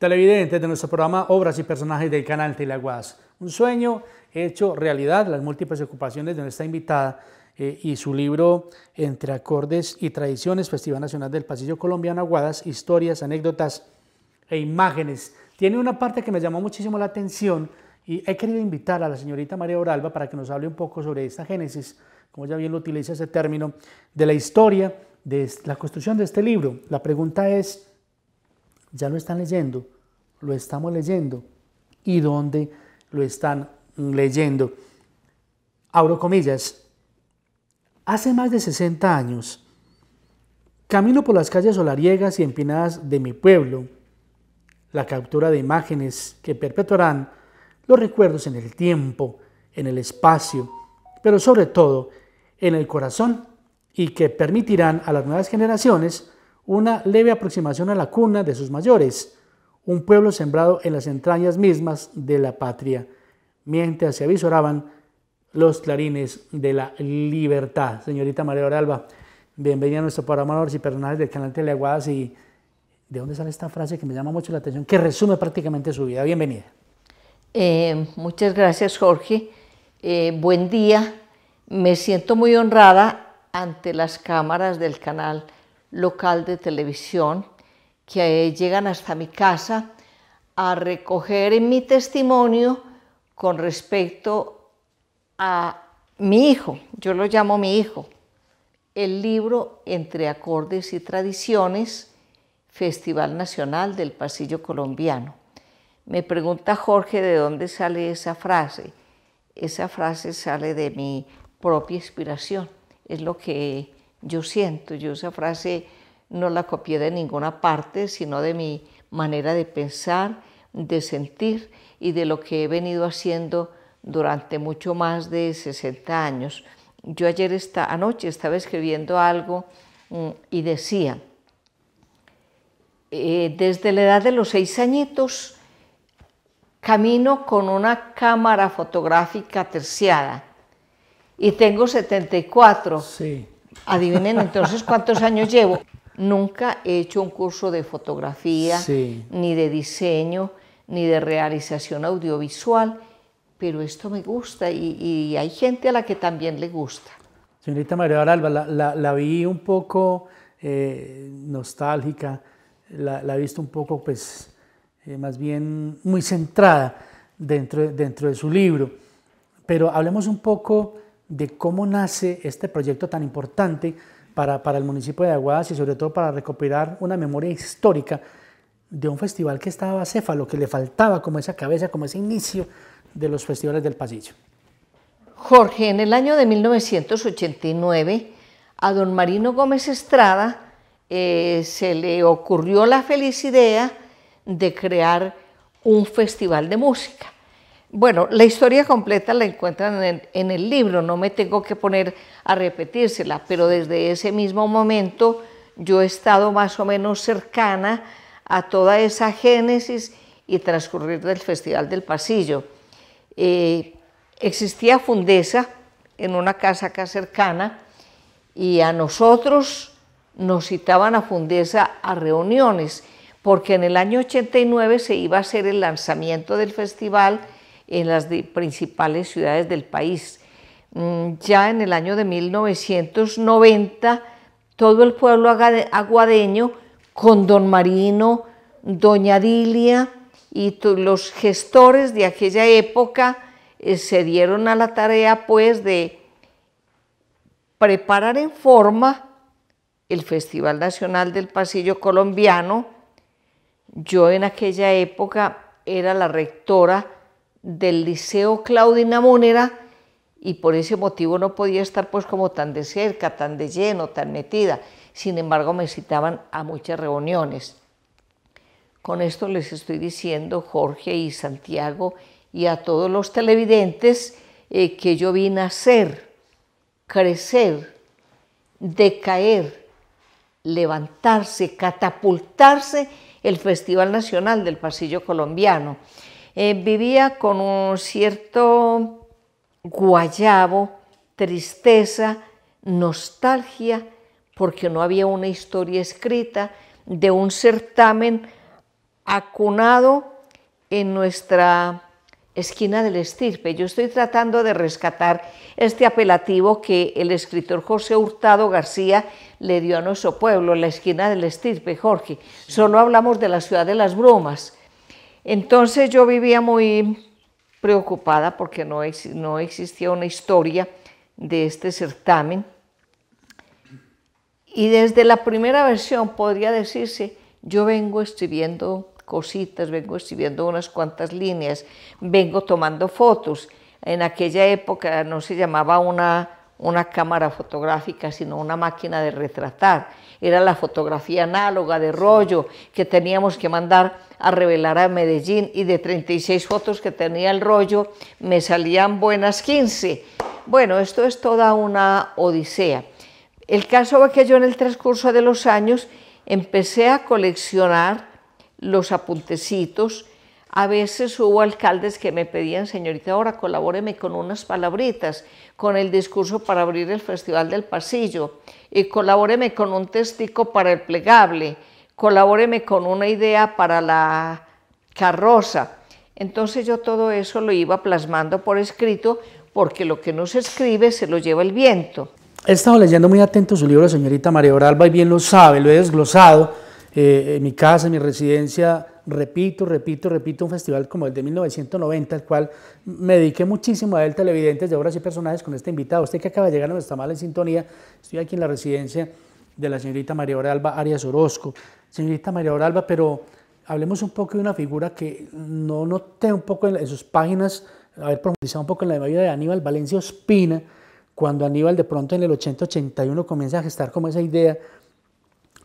Televidentes de nuestro programa Obras y Personajes del canal Teleaguadas. Un sueño hecho realidad, las múltiples ocupaciones de nuestra invitada y su libro Entre acordes y tradiciones, Festival Nacional del Pasillo Colombiano Aguadas, historias, anécdotas e imágenes. Tiene una parte que me llamó muchísimo la atención y he querido invitar a la señorita María Oralba para que nos hable un poco sobre esta génesis, como ella bien lo utiliza ese término, de la historia, de la construcción de este libro. La pregunta es, ¿ya lo están leyendo? ¿Lo estamos leyendo? ¿Y dónde lo están leyendo? Abro comillas. Hace más de 60 años, camino por las calles solariegas y empinadas de mi pueblo, la captura de imágenes que perpetuarán los recuerdos en el tiempo, en el espacio, pero sobre todo en el corazón y que permitirán a las nuevas generaciones una leve aproximación a la cuna de sus mayores, un pueblo sembrado en las entrañas mismas de la patria, mientras se avisoraban los clarines de la libertad. Señorita María Oralba, bienvenida a nuestro programa Obras y Personajes del canal Teleaguadas. ¿Y de dónde sale esta frase que me llama mucho la atención, que resume prácticamente su vida? Bienvenida. Muchas gracias, Jorge. Buen día. Me siento muy honrada ante las cámaras del canal local de televisión que llegan hasta mi casa a recoger mi testimonio con respecto a mi hijo, yo lo llamo mi hijo, el libro Entre acordes y tradiciones, Festival Nacional del Pasillo Colombiano. Me pregunta Jorge de dónde sale esa frase. Esa frase sale de mi propia inspiración, es lo que yo siento. Yo esa frase no la copié de ninguna parte, sino de mi manera de pensar, de sentir y de lo que he venido haciendo durante mucho más de 60 años. Yo anoche estaba escribiendo algo y decía, desde la edad de los 6 añitos camino con una cámara fotográfica terciada y tengo 74. Sí. Adivinen entonces cuántos años llevo. Nunca he hecho un curso de fotografía, Sí, ni de diseño, ni de realización audiovisual, pero esto me gusta y hay gente a la que también le gusta. Señorita María Oralba, la vi un poco nostálgica, la he visto un poco, pues, más bien muy centrada dentro de su libro. Pero hablemos un poco de cómo nace este proyecto tan importante para el municipio de Aguadas y sobre todo para recopilar una memoria histórica de un festival que estaba acéfalo, que le faltaba como esa cabeza, como ese inicio de los festivales del pasillo. Jorge, en el año de 1989, a don Marino Gómez Estrada se le ocurrió la feliz idea de crear un festival de música. Bueno, la historia completa la encuentran en el libro, no me tengo que poner a repetírsela, pero desde ese mismo momento yo he estado más o menos cercana a toda esa génesis y transcurrir del Festival del Pasillo. Existía Fundesa en una casa acá cercana y a nosotros nos citaban a Fundesa a reuniones, porque en el año 89 se iba a hacer el lanzamiento del festival en las principales ciudades del país. Ya en el año de 1990, todo el pueblo aguadeño, con don Marino, doña Dilia y los gestores de aquella época, se dieron a la tarea pues de preparar en forma el Festival Nacional del Pasillo Colombiano. Yo en aquella época era la rectora del Liceo Claudina Múnera y por ese motivo no podía estar pues como tan de cerca, tan de lleno, tan metida. Sin embargo, me citaban a muchas reuniones. Con esto les estoy diciendo, Jorge y Santiago, y a todos los televidentes, que yo vine a ser, crecer, decaer, levantarse, catapultarse el Festival Nacional del Pasillo Colombiano. Vivía con un cierto guayabo, tristeza, nostalgia, porque no había una historia escrita de un certamen acunado en nuestra esquina del Estirpe. Yo estoy tratando de rescatar este apelativo que el escritor José Hurtado García le dio a nuestro pueblo, la esquina del Estirpe, Jorge. Solo hablamos de la ciudad de las brumas. Entonces yo vivía muy preocupada porque no existía una historia de este certamen. Y desde la primera versión podría decirse, yo vengo escribiendo cositas, vengo escribiendo unas cuantas líneas, vengo tomando fotos. En aquella época no se llamaba una cámara fotográfica, sino una máquina de retratar. Era la fotografía análoga de rollo que teníamos que mandar a revelar a Medellín, y de 36 fotos que tenía el rollo me salían buenas 15. Bueno, esto es toda una odisea. El caso fue que yo en el transcurso de los años empecé a coleccionar los apuntecitos. A veces hubo alcaldes que me pedían, señorita, ahora colabóreme con unas palabritas, con el discurso para abrir el Festival del Pasillo, y colabóreme con un textico para el plegable, colabóreme con una idea para la carroza. Entonces yo todo eso lo iba plasmando por escrito, porque lo que no se escribe se lo lleva el viento. He estado leyendo muy atento su libro, señorita María Oralba, y bien lo sabe, lo he desglosado. En mi casa, en mi residencia, repito, un festival como el de 1990, al cual me dediqué muchísimo a él, televidentes de obras y personajes, con este invitado. Usted que acaba de llegar a nuestra mala en sintonía, estoy aquí en la residencia de la señorita María Oralba Arias Orozco. Señorita María Oralba, pero hablemos un poco de una figura que no noté un poco en sus páginas, haber profundizado un poco en la vida de Aníbal Valencia Ospina, cuando Aníbal de pronto en el 80-81 comienza a gestar como esa idea.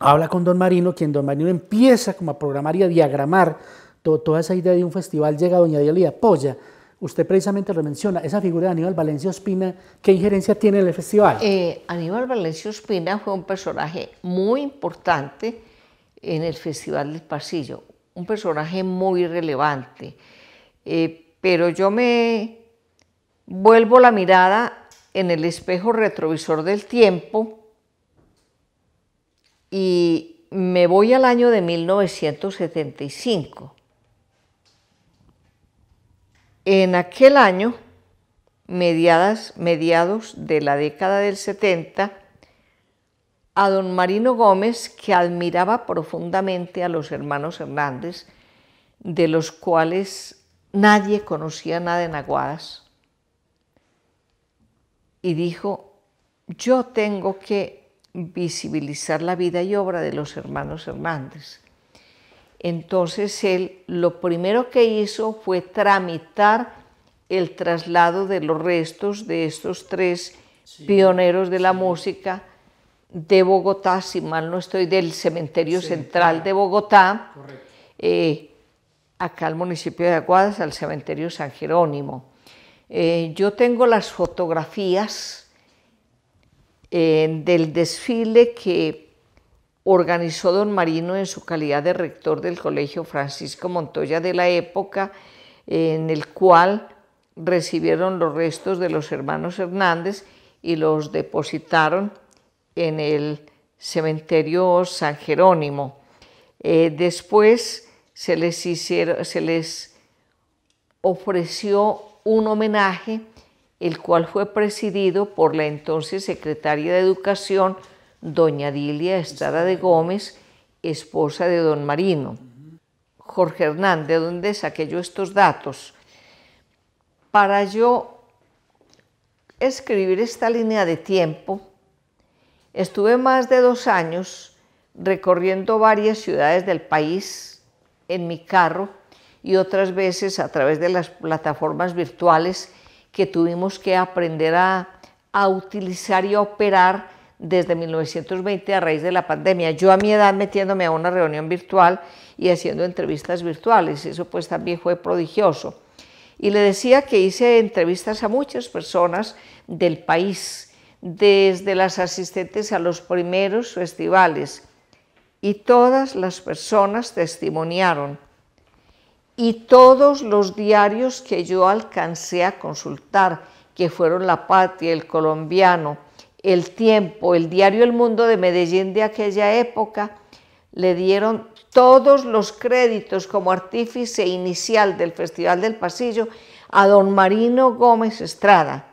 Habla con Don Marino, quien Don Marino empieza como a programar y a diagramar toda esa idea de un festival, llega doña Diela y apoya. Usted precisamente lo menciona, esa figura de Aníbal Valencia Ospina, ¿qué injerencia tiene en el festival? Aníbal Valencia Ospina fue un personaje muy importante en el Festival del Pasillo, un personaje muy relevante, pero yo me vuelvo la mirada en el espejo retrovisor del tiempo y me voy al año de 1975. En aquel año, mediados de la década del 70, a don Marino Gómez, que admiraba profundamente a los hermanos Hernández, de los cuales nadie conocía nada en Aguadas, y dijo, yo tengo que visibilizar la vida y obra de los hermanos Hernández. Entonces él lo primero que hizo fue tramitar el traslado de los restos de estos tres pioneros de la música de Bogotá, si mal no estoy, del cementerio central de Bogotá, acá al municipio de Aguadas, al cementerio San Jerónimo. Yo tengo las fotografías del desfile que organizó don Marino en su calidad de rector del Colegio Francisco Montoya de la época, en el cual recibieron los restos de los hermanos Hernández y los depositaron en el cementerio San Jerónimo. Después se les ofreció un homenaje, el cual fue presidido por la entonces secretaria de Educación, doña Dilia Estrada de Gómez, esposa de don Marino. Jorge Hernán, ¿de dónde saqué yo estos datos? Para yo escribir esta línea de tiempo, estuve más de 2 años recorriendo varias ciudades del país en mi carro y otras veces a través de las plataformas virtuales que tuvimos que aprender a utilizar y a operar desde 1920 a raíz de la pandemia. Yo a mi edad metiéndome a una reunión virtual y haciendo entrevistas virtuales, eso pues también fue prodigioso. Y le decía que hice entrevistas a muchas personas del país, desde las asistentes a los primeros festivales, y todas las personas testimoniaron. Y todos los diarios que yo alcancé a consultar, que fueron La Patria, El Colombiano, El Tiempo, el diario El Mundo de Medellín de aquella época, le dieron todos los créditos como artífice inicial del Festival del Pasillo a don Marino Gómez Estrada.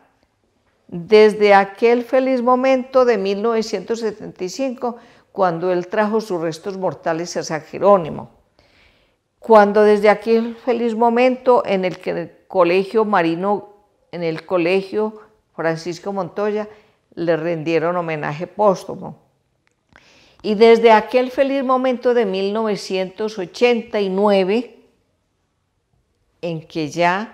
Desde aquel feliz momento de 1975, cuando él trajo sus restos mortales a San Jerónimo. Cuando desde aquel feliz momento en el colegio Francisco Montoya le rindieron homenaje póstumo. Y desde aquel feliz momento de 1989, en que ya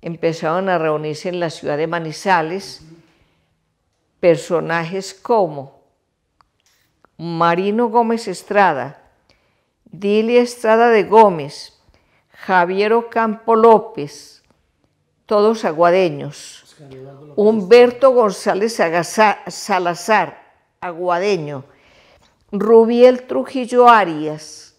empezaron a reunirse en la ciudad de Manizales personajes como Marino Gómez Estrada, Dilia Estrada de Gómez, Javier Ocampo López, todos aguadeños, Humberto González Salazar, aguadeño, Rubiel Trujillo Arias,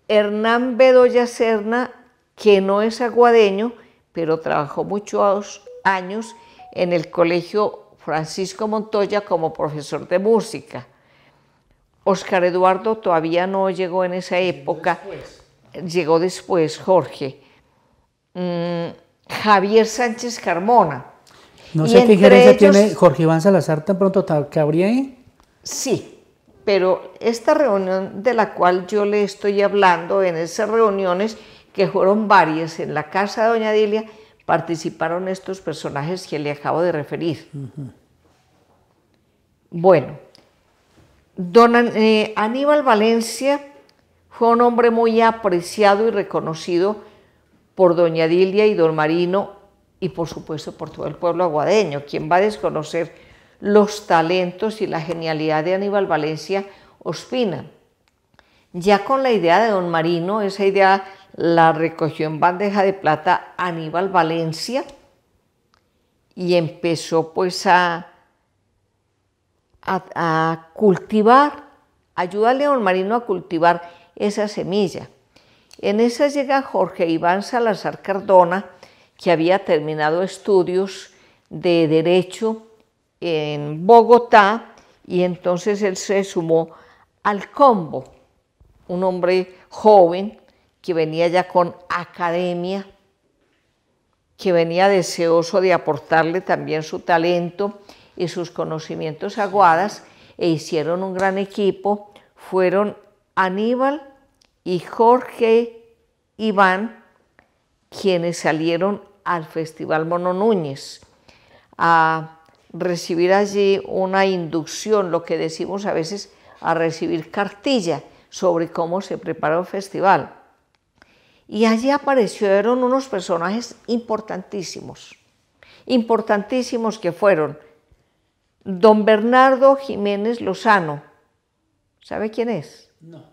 Hernán Bedoya Serna, que no es aguadeño, pero trabajó muchos años en el colegio Francisco Montoya como profesor de música. Oscar Eduardo todavía no llegó en esa época, llegó después Jorge. Javier Sánchez Carmona. No sé qué injerencia tiene Jorge Iván Salazar tan pronto cabría ahí. Sí, pero esta reunión de la cual yo le estoy hablando, en esas reuniones que fueron varias en la casa de doña Dilia, participaron estos personajes que le acabo de referir. Bueno, don Aníbal Valencia fue un hombre muy apreciado y reconocido por doña Dilia y don Marino, y por supuesto por todo el pueblo aguadeño. ¿Quién va a desconocer los talentos y la genialidad de Aníbal Valencia Ospina? Ya con la idea de don Marino, esa idea la recogió en bandeja de plata Aníbal Valencia y empezó pues a cultivar, ayúdale a don Marino a cultivar esa semilla. En esa llega Jorge Iván Salazar Cardona, que había terminado estudios de Derecho en Bogotá, y entonces él se sumó al combo, un hombre joven que venía ya con academia, que venía deseoso de aportarle también su talento y sus conocimientos a Guadas, e hicieron un gran equipo. Fueron Aníbal y Jorge Iván quienes salieron al Festival Mono Núñez a recibir allí una inducción, lo que decimos a veces, a recibir cartilla sobre cómo se prepara un festival. Y allí aparecieron unos personajes importantísimos, importantísimos, que fueron don Bernardo Jiménez Lozano. ¿Sabe quién es? No.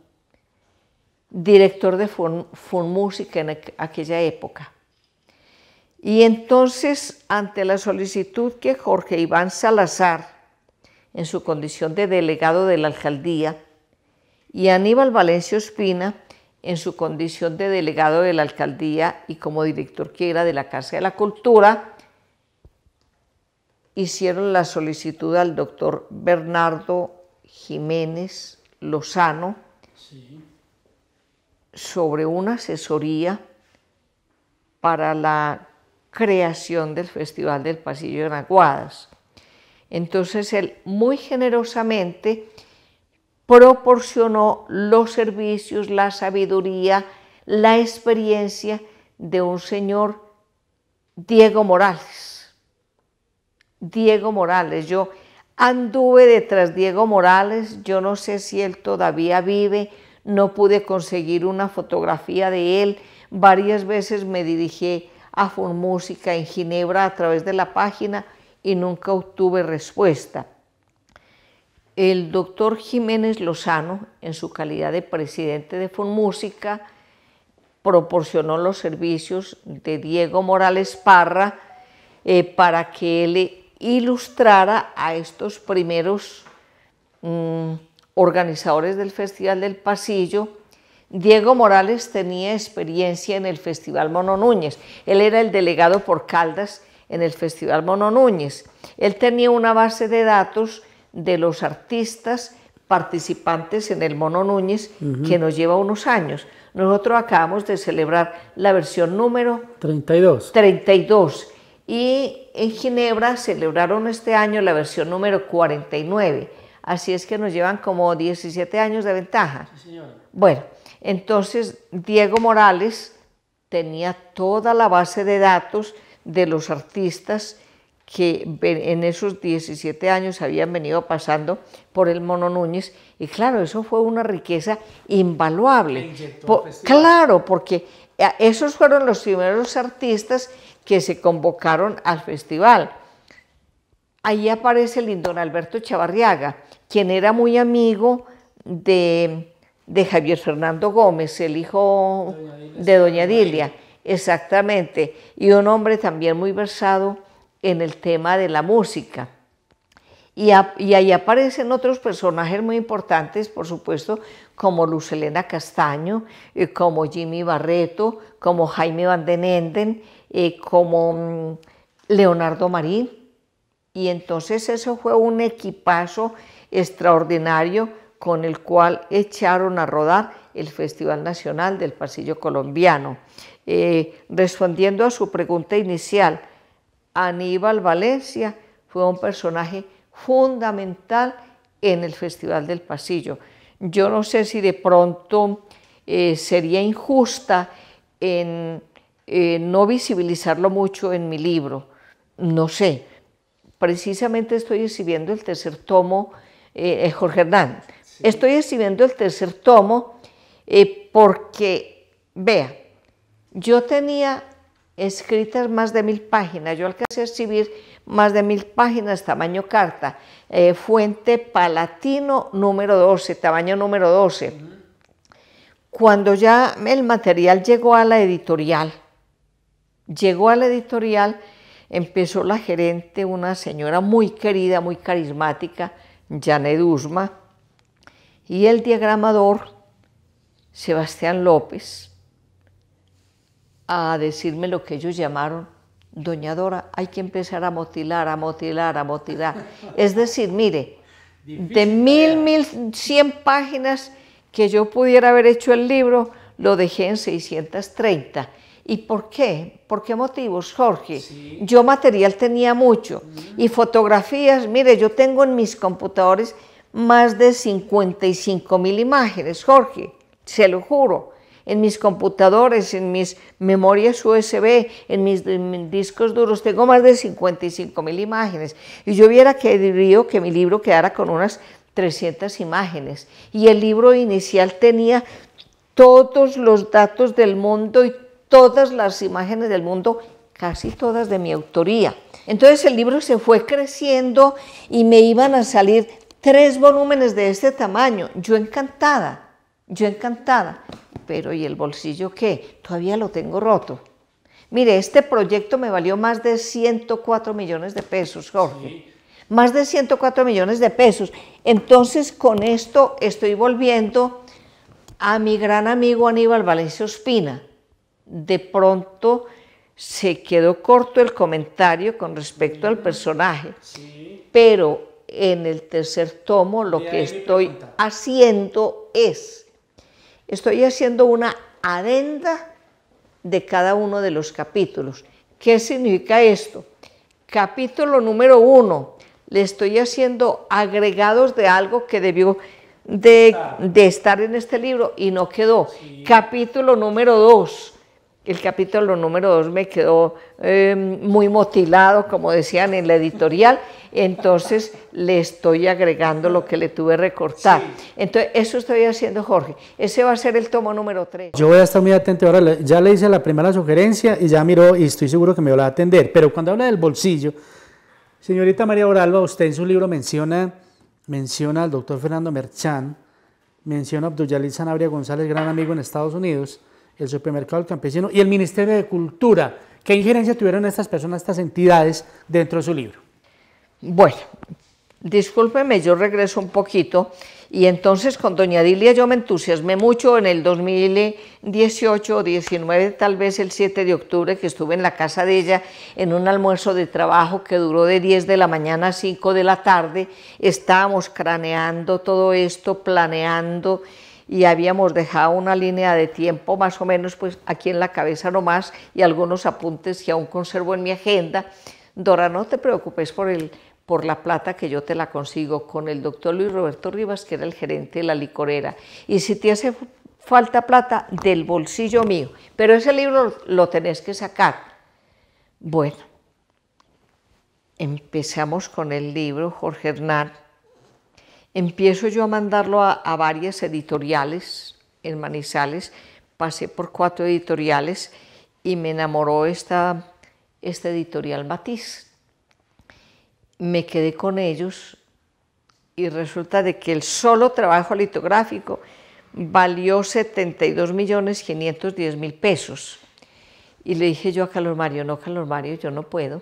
Director de Funmúsica en aquella época. Y entonces, ante la solicitud que Jorge Iván Salazar, en su condición de delegado de la alcaldía, y Aníbal Valencia Ospina, en su condición de delegado de la alcaldía y como director que era de la Casa de la Cultura, hicieron la solicitud al doctor Bernardo Jiménez Lozano sobre una asesoría para la creación del Festival del Pasillo en Aguadas. Entonces él muy generosamente proporcionó los servicios, la sabiduría, la experiencia de un señor Diego Morales. Diego Morales, yo anduve detrás de Diego Morales, yo no sé si él todavía vive, no pude conseguir una fotografía de él, varias veces me dirigí a Funmúsica en Ginebra a través de la página y nunca obtuve respuesta. El doctor Jiménez Lozano, en su calidad de presidente de Funmúsica, proporcionó los servicios de Diego Morales Parra para que él ilustrara a estos primeros organizadores del Festival del Pasillo. Diego Morales tenía experiencia en el Festival Mono Núñez. Él era el delegado por Caldas en el Festival Mono Núñez. Él tenía una base de datos de los artistas participantes en el Mono Núñez, que nos lleva unos años. Nosotros acabamos de celebrar la versión número 32 y en Ginebra celebraron este año la versión número 49. Así es que nos llevan como 17 años de ventaja. Sí, señora. Bueno, entonces Diego Morales tenía toda la base de datos de los artistas que en esos 17 años habían venido pasando por el Mono Núñez, y claro, eso fue una riqueza invaluable. Claro, porque esos fueron los primeros artistas que se convocaron al festival. Ahí aparece Lindon Alberto Chavarriaga, quien era muy amigo de Javier Fernando Gómez, el hijo de doña Dilia, exactamente, y un hombre también muy versado en el tema de la música. Y ahí aparecen otros personajes muy importantes, por supuesto, como Luz Helena Castaño, como Jimmy Barreto, como Jaime Van den Enden, como Leonardo Marín. Y entonces eso fue un equipazo extraordinario con el cual echaron a rodar el Festival Nacional del Pasillo Colombiano. Respondiendo a su pregunta inicial, Aníbal Valencia fue un personaje fundamental en el Festival del Pasillo. Yo no sé si de pronto sería injusta en no visibilizarlo mucho en mi libro, no sé. Precisamente estoy exhibiendo el tercer tomo, Jorge Hernán, sí. Estoy exhibiendo el tercer tomo porque, vea, yo tenía escritas más de 1000 páginas, yo alcancé a escribir más de 1000 páginas, tamaño carta, fuente Palatino número 12, tamaño número 12. Cuando ya el material llegó a la editorial, empezó la gerente, una señora muy querida, muy carismática, Janet Usma, y el diagramador, Sebastián López, a decirme lo que ellos llamaron: doña Dora, hay que empezar a motilar, a motilar, a motilar. Es decir, mire, de 1100 páginas que yo pudiera haber hecho el libro, lo dejé en 630. ¿Y por qué? ¿Por qué motivos, Jorge? Sí. Yo material tenía mucho, y fotografías, mire, yo tengo en mis computadores más de 55.000 imágenes, Jorge, se lo juro. En mis computadores, en mis memorias USB, en mis discos duros, tengo más de 55.000 imágenes. Y yo hubiera querido que mi libro quedara con unas 300 imágenes. Y el libro inicial tenía todos los datos del mundo y todas las imágenes del mundo, casi todas de mi autoría. Entonces el libro se fue creciendo y me iban a salir 3 volúmenes de este tamaño. Yo encantada. Pero ¿y el bolsillo qué? Todavía lo tengo roto. Mire, este proyecto me valió más de 104 millones de pesos, Jorge. Sí. Más de 104 millones de pesos. Entonces, con esto estoy volviendo a mi gran amigo Aníbal Valencia Ospina. De pronto se quedó corto el comentario con respecto al personaje, sí. Pero en el tercer tomo lo que estoy haciendo es... Estoy haciendo una adenda de cada uno de los capítulos. ¿Qué significa esto? Capítulo número 1, le estoy haciendo agregados de algo que debió de estar en este libro y no quedó. Sí. Capítulo número 2. El capítulo número 2 me quedó muy motilado, como decían en la editorial, entonces le estoy agregando lo que le tuve que recortar. Sí. Entonces, eso estoy haciendo, Jorge. Ese va a ser el tomo número 3. Yo voy a estar muy atento. Ahora ya le hice la primera sugerencia y ya miró y estoy seguro que me va a atender. Pero cuando habla del bolsillo, señorita María Oralba, usted en su libro menciona al doctor Fernando Merchán, menciona a Abdul Sanabria González, gran amigo en Estados Unidos, el Supermercado del Campesino y el Ministerio de Cultura. ¿Qué injerencia tuvieron estas personas, estas entidades dentro de su libro? Bueno, discúlpeme, yo regreso un poquito Y entonces con doña Dilia yo me entusiasmé mucho en el 2018 o 19, tal vez el 7 de octubre, que estuve en la casa de ella en un almuerzo de trabajo que duró de 10 de la mañana a 5 de la tarde. Estábamos craneando todo esto, planeando, y habíamos dejado una línea de tiempo más o menos pues aquí en la cabeza nomás, y algunos apuntes que aún conservo en mi agenda. Dora, no te preocupes por la plata, que yo te la consigo con el doctor Luis Roberto Rivas, que era el gerente de la licorera, y si te hace falta plata, del bolsillo mío, pero ese libro lo tenés que sacar. Bueno, empezamos con el libro, Jorge Hernán. Empiezo yo a mandarlo a varias editoriales en Manizales, pasé por 4 editoriales y me enamoró esta editorial Matiz. Me quedé con ellos y resulta de que el solo trabajo litográfico valió 72.510.000 pesos. Y le dije yo a Carlos Mario, no, Carlos Mario, yo no puedo,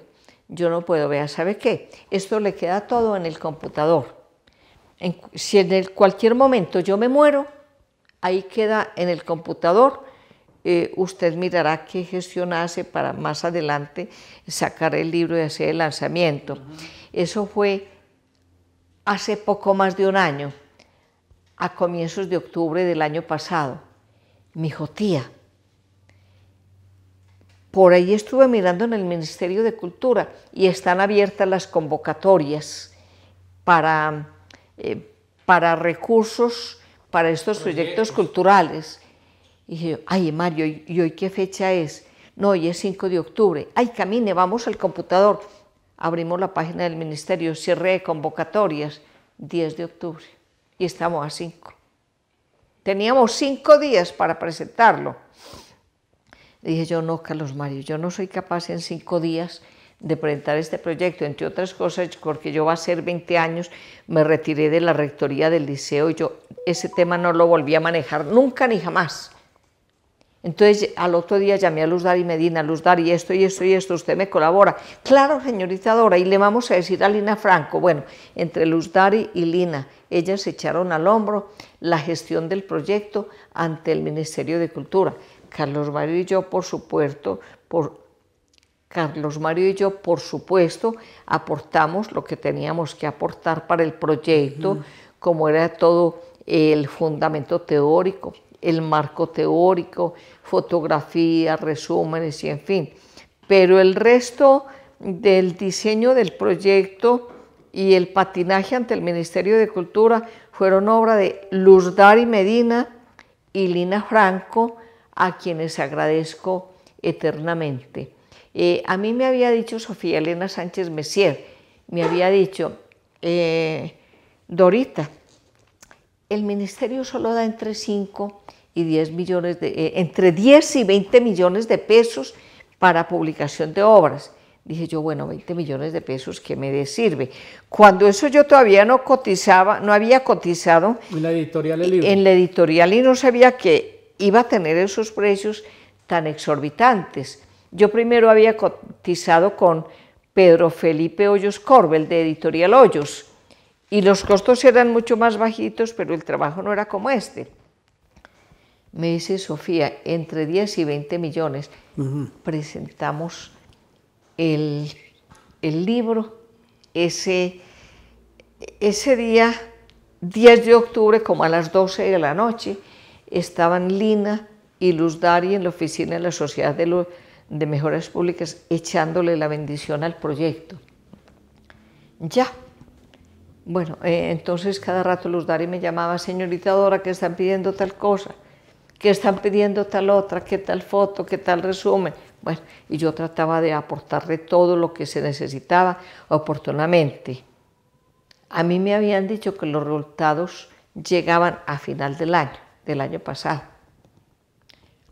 vea, ¿sabe qué? Esto le queda todo en el computador. Si en cualquier momento yo me muero, ahí queda en el computador. Usted mirará qué gestión hace para más adelante sacar el libro y hacer el lanzamiento. Eso fue hace poco más de un año, a comienzos de octubre del año pasado. Me dijo, tía, por ahí estuve mirando en el Ministerio de Cultura y están abiertas las convocatorias para recursos para estos proyectos culturales. Y dije, ay, Mario, ¿y hoy qué fecha es? No, hoy es 5 de octubre. Ay, camine, vamos al computador. Abrimos la página del ministerio, cierre de convocatorias, 10 de octubre. Y estamos a 5. Teníamos 5 días para presentarlo. Le dije yo, no, Carlos Mario, yo no soy capaz en 5 días de presentar este proyecto, entre otras cosas, porque yo va a ser 20 años, me retiré de la rectoría del liceo y yo ese tema no lo volví a manejar nunca ni jamás. Entonces al otro día llamé a Luz Dari Medina, Luz Dari, esto y esto y esto, usted me colabora. Claro, señorita Dora, y le vamos a decir a Lina Franco. Bueno, entre Luz Dari y Lina, ellas se echaron al hombro la gestión del proyecto ante el Ministerio de Cultura. Carlos Mario y yo, por supuesto, aportamos lo que teníamos que aportar para el proyecto, como era todo el fundamento teórico, el marco teórico, fotografía, resúmenes y en fin. Pero el resto del diseño del proyecto y el patinaje ante el Ministerio de Cultura fueron obra de Luz Dari Medina y Lina Franco, a quienes agradezco eternamente. A mí me había dicho Sofía Elena Sánchez Messier, me había dicho, Dorita, el ministerio solo da entre 5 y 10 millones entre 10 y 20 millones de pesos para publicación de obras. Dije yo, bueno, 20 millones de pesos, ¿qué me sirve? Cuando eso yo todavía no cotizaba, no había cotizado en la editorial del libro. En la editorial, y no sabía que iba a tener esos precios tan exorbitantes. Yo primero había cotizado con Pedro Felipe Hoyos Corbel, de Editorial Hoyos, y los costos eran mucho más bajitos, pero el trabajo no era como este. Me dice Sofía, entre 10 y 20 millones. Presentamos el libro ese día, 10 de octubre, como a las 12 de la noche, estaban Lina y Luz Dari en la oficina de la Sociedad de Mejoras Públicas echándole la bendición al proyecto. Ya. Bueno, entonces cada rato Luz Dari me llamaba, señorita Dora, que están pidiendo tal cosa, que están pidiendo tal otra, que tal foto, que tal resumen. Bueno, y yo trataba de aportarle todo lo que se necesitaba oportunamente. A mí me habían dicho que los resultados llegaban a final del año pasado.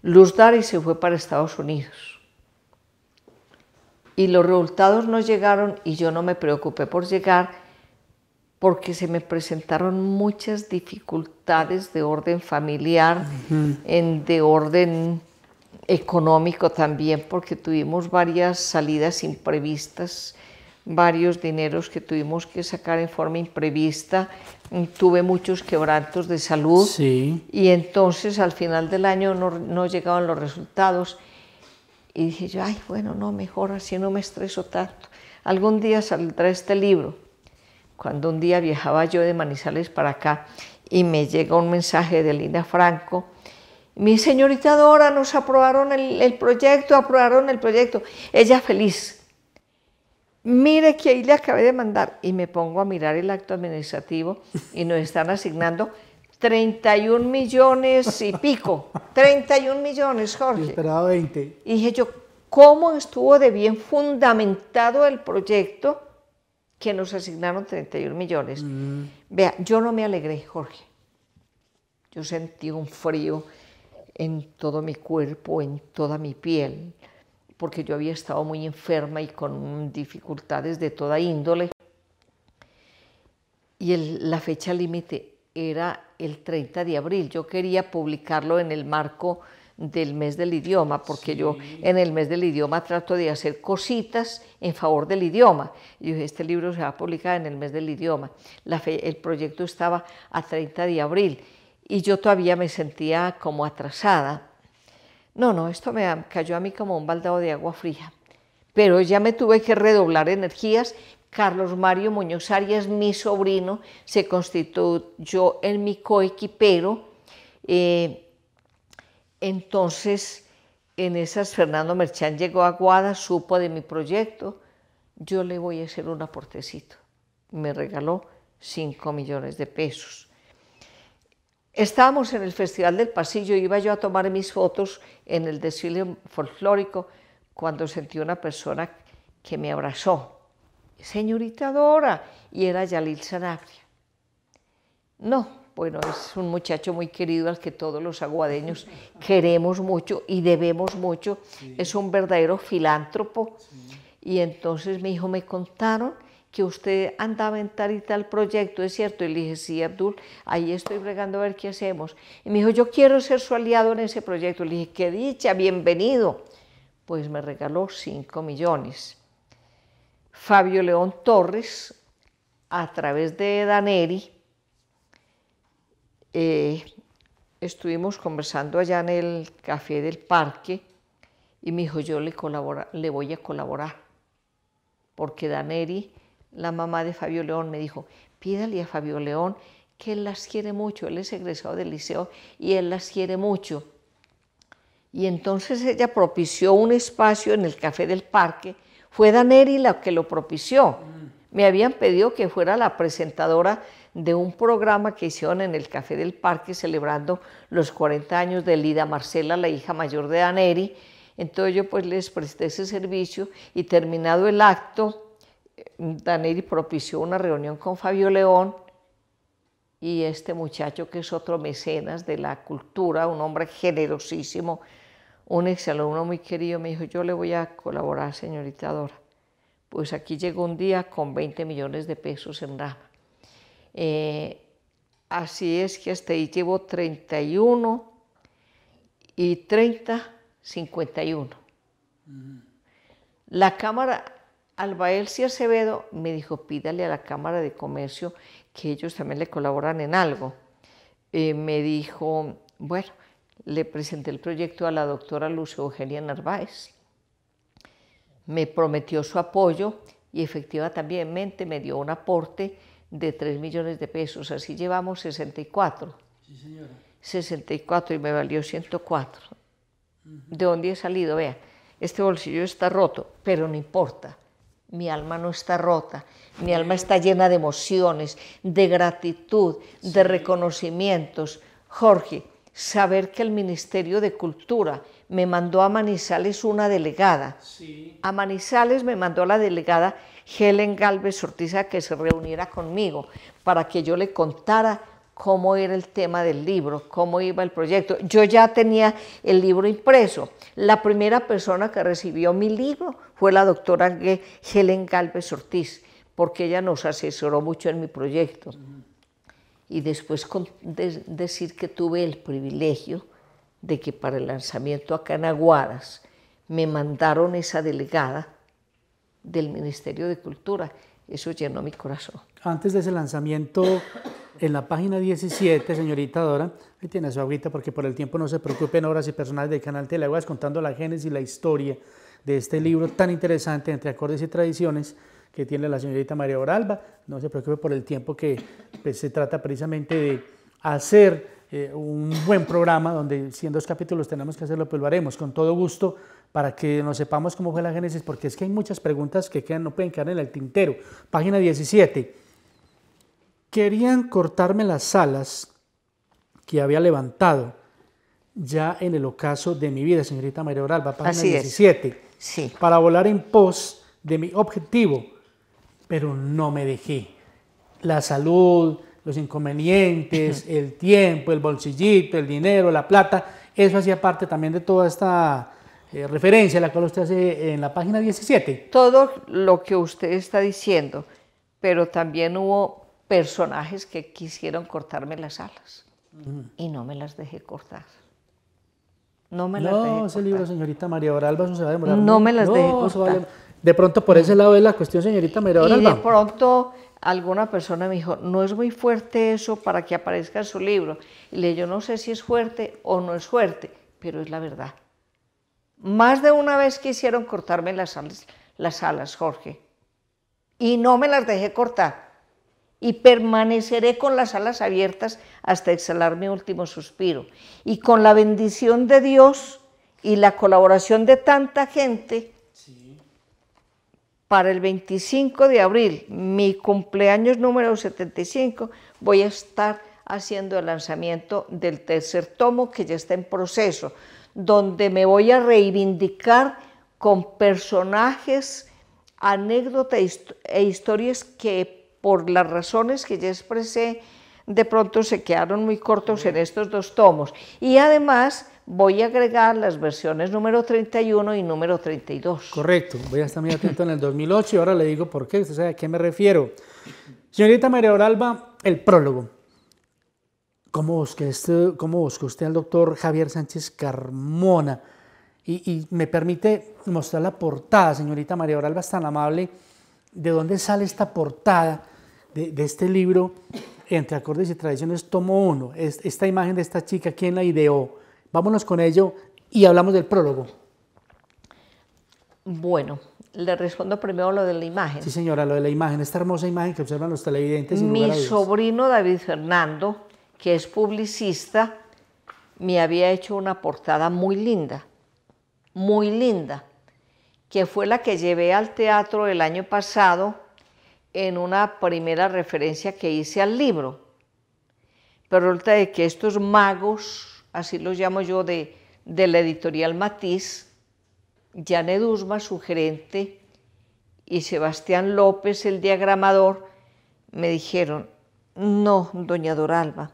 Luz Dari se fue para Estados Unidos y los resultados no llegaron y yo no me preocupé por llegar porque se me presentaron muchas dificultades de orden familiar, de orden económico también, porque tuvimos varias salidas imprevistas varios dineros que tuvimos que sacar en forma imprevista, tuve muchos quebrantos de salud, Sí. y entonces al final del año no llegaban los resultados, y dije yo, ay, bueno, no, mejor así no me estreso tanto. Algún día saldrá este libro. Cuando un día viajaba yo de Manizales para acá y me llega un mensaje de Lina Franco, mi señorita Dora, nos aprobaron el proyecto, aprobaron el proyecto. Ella feliz. Mire que ahí le acabé de mandar, y me pongo a mirar el acto administrativo y nos están asignando 31 millones y pico, 31 millones, Jorge. Yo esperaba 20. Y dije yo, ¿cómo estuvo de bien fundamentado el proyecto que nos asignaron 31 millones? Vea, yo no me alegré, Jorge. Yo sentí un frío en todo mi cuerpo, en toda mi piel, porque yo había estado muy enferma y con dificultades de toda índole. Y la fecha límite era el 30 de abril. Yo quería publicarlo en el marco del mes del idioma, porque sí, yo en el mes del idioma trato de hacer cositas en favor del idioma. Y dije, este libro se va a publicar en el mes del idioma. El proyecto estaba a 30 de abril y yo todavía me sentía como atrasada. No, esto me cayó a mí como un baldado de agua fría. Pero ya me tuve que redoblar energías. Carlos Mario Muñoz Arias, mi sobrino, se constituyó en mi coequipero. Entonces, en esas, Fernando Merchán llegó a Aguada, supo de mi proyecto. Yo le voy a hacer un aportecito. Me regaló 5 millones de pesos. Estábamos en el Festival del Pasillo, iba yo a tomar mis fotos en el desfile folclórico, cuando sentí una persona que me abrazó. Señorita Dora, y era Yalil Sanabria. No, bueno, es un muchacho muy querido al que todos los aguadeños queremos mucho y debemos mucho. Sí. Es un verdadero filántropo. Sí. Y entonces mi hijo me contaron que usted andaba en tal y tal proyecto, ¿es cierto? Y le dije, sí, Abdul, ahí estoy bregando a ver qué hacemos. Y me dijo, yo quiero ser su aliado en ese proyecto. Le dije, qué dicha, bienvenido. Pues me regaló 5 millones. Fabio León Torres, a través de Daneri, estuvimos conversando allá en el Café del Parque y me dijo, yo le voy a colaborar, porque Daneri, la mamá de Fabio León, me dijo, pídale a Fabio León que él las quiere mucho, él es egresado del liceo y él las quiere mucho. Y entonces ella propició un espacio en el Café del Parque. Fue Daneri la que lo propició. Me habían pedido que fuera la presentadora de un programa que hicieron en el Café del Parque celebrando los 40 años de Lida Marcela, la hija mayor de Daneri. Entonces yo pues les presté ese servicio y terminado el acto, Daneri propició una reunión con Fabio León y este muchacho que es otro mecenas de la cultura, un hombre generosísimo, un exalumno muy querido, me dijo, yo le voy a colaborar, señorita Dora. Pues aquí llegó un día con 20 millones de pesos en rama. Así es que hasta ahí llevo 31 y 30, 51. La Cámara, Albaelsi Acevedo me dijo, pídale a la Cámara de Comercio que ellos también le colaboran en algo. Me dijo, bueno, le presenté el proyecto a la doctora Luz Eugenia Narváez. Me prometió su apoyo y efectivamente me dio un aporte de 3 millones de pesos. Así llevamos 64. Sí, señora. 64 y me valió 104. ¿De dónde he salido? Vea, este bolsillo está roto, pero no importa. Mi alma no está rota. Mi alma está llena de emociones, de gratitud, de reconocimientos. Jorge, saber que el Ministerio de Cultura me mandó a Manizales una delegada. Sí. A Manizales me mandó la delegada Helen Galvez Ortiz a que se reuniera conmigo para que yo le contara cómo era el tema del libro, cómo iba el proyecto. Yo ya tenía el libro impreso. La primera persona que recibió mi libro fue la doctora Helen Galvez Ortiz, porque ella nos asesoró mucho en mi proyecto. Y después decir que tuve el privilegio de que para el lanzamiento acá en Aguadas me mandaron esa delegada del Ministerio de Cultura. Eso llenó mi corazón. Antes de ese lanzamiento, en la página 17, señorita Dora, ahí tiene su agüita porque por el tiempo no se preocupen, obras y personajes del canal Teleaguas, contando la génesis y la historia de este libro tan interesante, Entre acordes y tradiciones, que tiene la señorita María Oralba. No se preocupe por el tiempo, que pues, se trata precisamente de hacer un buen programa, donde si en 2 capítulos tenemos que hacerlo, pues lo haremos con todo gusto, para que nos sepamos cómo fue la génesis, porque es que hay muchas preguntas que no pueden quedar en el tintero. Página 17. Querían cortarme las alas que había levantado ya en el ocaso de mi vida, señorita María Oralba, página Así 17. Es. Sí. Para volar en pos de mi objetivo, pero no me dejé. La salud, los inconvenientes, el tiempo, el bolsillito, el dinero, la plata, eso hacía parte también de toda esta referencia a la cual usted hace en la página 17. Todo lo que usted está diciendo, pero también hubo personajes que quisieron cortarme las alas y no me las dejé cortar. No me las dejé cortar. No, ese libro, señorita María Oralba, eso se va a demorar. No me las dejé cortar. De pronto por ese lado es la cuestión, señorita María Oralba. Y de pronto alguna persona me dijo, no es muy fuerte eso para que aparezca en su libro. Y le dije, yo no sé si es fuerte o no es fuerte, pero es la verdad. Más de una vez quisieron cortarme las alas, Jorge, y no me las dejé cortar. Y permaneceré con las alas abiertas hasta exhalar mi último suspiro. Y con la bendición de Dios y la colaboración de tanta gente, sí, para el 25 de abril, mi cumpleaños número 75, voy a estar haciendo el lanzamiento del 3er tomo, que ya está en proceso, donde me voy a reivindicar con personajes, anécdotas e historias que por las razones que ya expresé, de pronto se quedaron muy cortos en estos 2 tomos. Y además voy a agregar las versiones número 31 y número 32. Correcto, voy a estar muy atento en el 2008 y ahora le digo por qué, usted sabe a qué me refiero. Señorita María Oralba, el prólogo. ¿Cómo buscó usted al doctor Javier Sánchez Carmona? Y me permite mostrar la portada, señorita María Oralba, es tan amable. ¿De dónde sale esta portada de este libro, Entre acordes y tradiciones, tomo 1? Esta imagen de esta chica, ¿quién la ideó? Vámonos con ello y hablamos del prólogo. Bueno, le respondo primero lo de la imagen. Sí, señora, lo de la imagen, esta hermosa imagen que observan los televidentes. Mi sobrino David Fernando, que es publicista, me había hecho una portada muy linda, que fue la que llevé al teatro el año pasado en una primera referencia que hice al libro. Pero resulta de que estos magos, así los llamo yo, de la editorial Matiz, Janet Usma, su gerente, y Sebastián López, el diagramador, me dijeron, no, doña Doralba,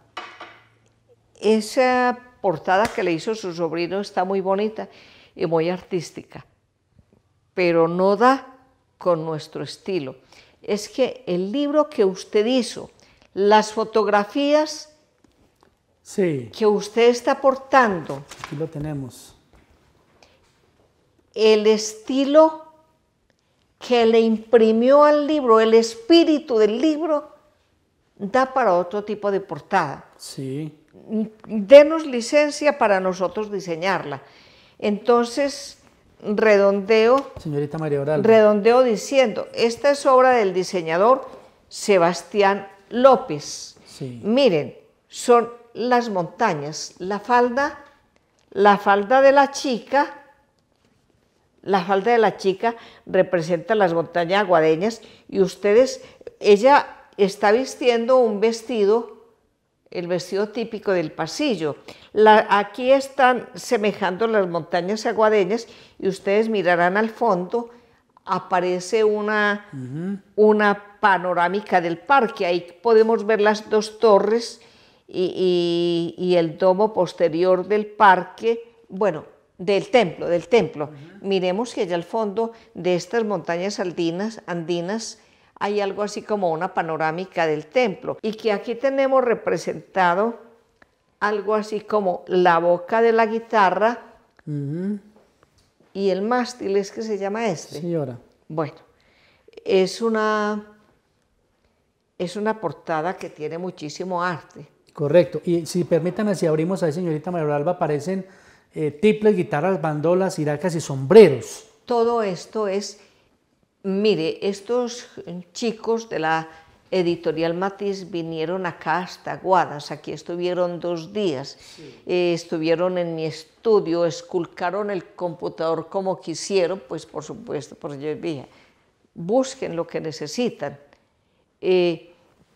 esa portada que le hizo su sobrino está muy bonita y muy artística, pero no da con nuestro estilo. Es que el libro que usted hizo, las fotografías sí, que usted está portando, aquí lo tenemos, el estilo que le imprimió al libro, el espíritu del libro, da para otro tipo de portada. Sí. Denos licencia para nosotros diseñarla. Entonces, redondeo, señorita María Oralba, redondeo diciendo, esta es obra del diseñador Sebastián López. sí. Miren, son las montañas, la falda de la chica. La falda de la chica representa las montañas aguadeñas y ella está vistiendo un vestido, el vestido típico del pasillo. Aquí están semejando las montañas aguadeñas y ustedes mirarán al fondo, aparece una panorámica del parque. Ahí podemos ver las 2 torres y el domo posterior del parque, bueno, del templo. Miremos que allá al fondo de estas montañas andinas hay algo así como una panorámica del templo y que aquí tenemos representado algo así como la boca de la guitarra y el mástil, ¿es que se llama este? Señora. Bueno, es una portada que tiene muchísimo arte. Correcto. Y si permítanme, si abrimos ahí, señorita María Alba, aparecen tiples, guitarras, bandolas, iracas y sombreros. Todo esto es, mire, estos chicos de la editorial Matiz vinieron acá hasta Guadas, aquí estuvieron 2 días, sí. Estuvieron en mi estudio, esculcaron el computador como quisieron, pues por supuesto, porque yo dije, busquen lo que necesitan.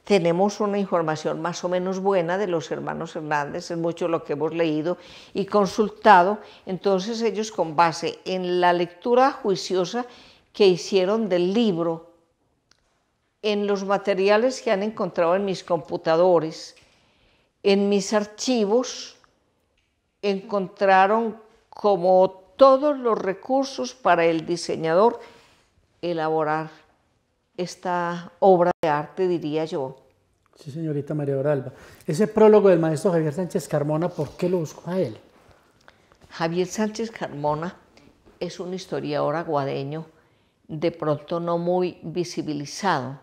Tenemos una información más o menos buena de los hermanos Hernández, es mucho lo que hemos leído y consultado, entonces ellos con base en la lectura juiciosa que hicieron del libro, en los materiales que han encontrado en mis computadores, en mis archivos, encontraron como todos los recursos para el diseñador elaborar esta obra de arte, diría yo. Sí, señorita María Alba. Ese prólogo del maestro Javier Sánchez Carmona, ¿por qué lo buscó a él? Javier Sánchez Carmona es un historiador aguadeño, de pronto no muy visibilizado,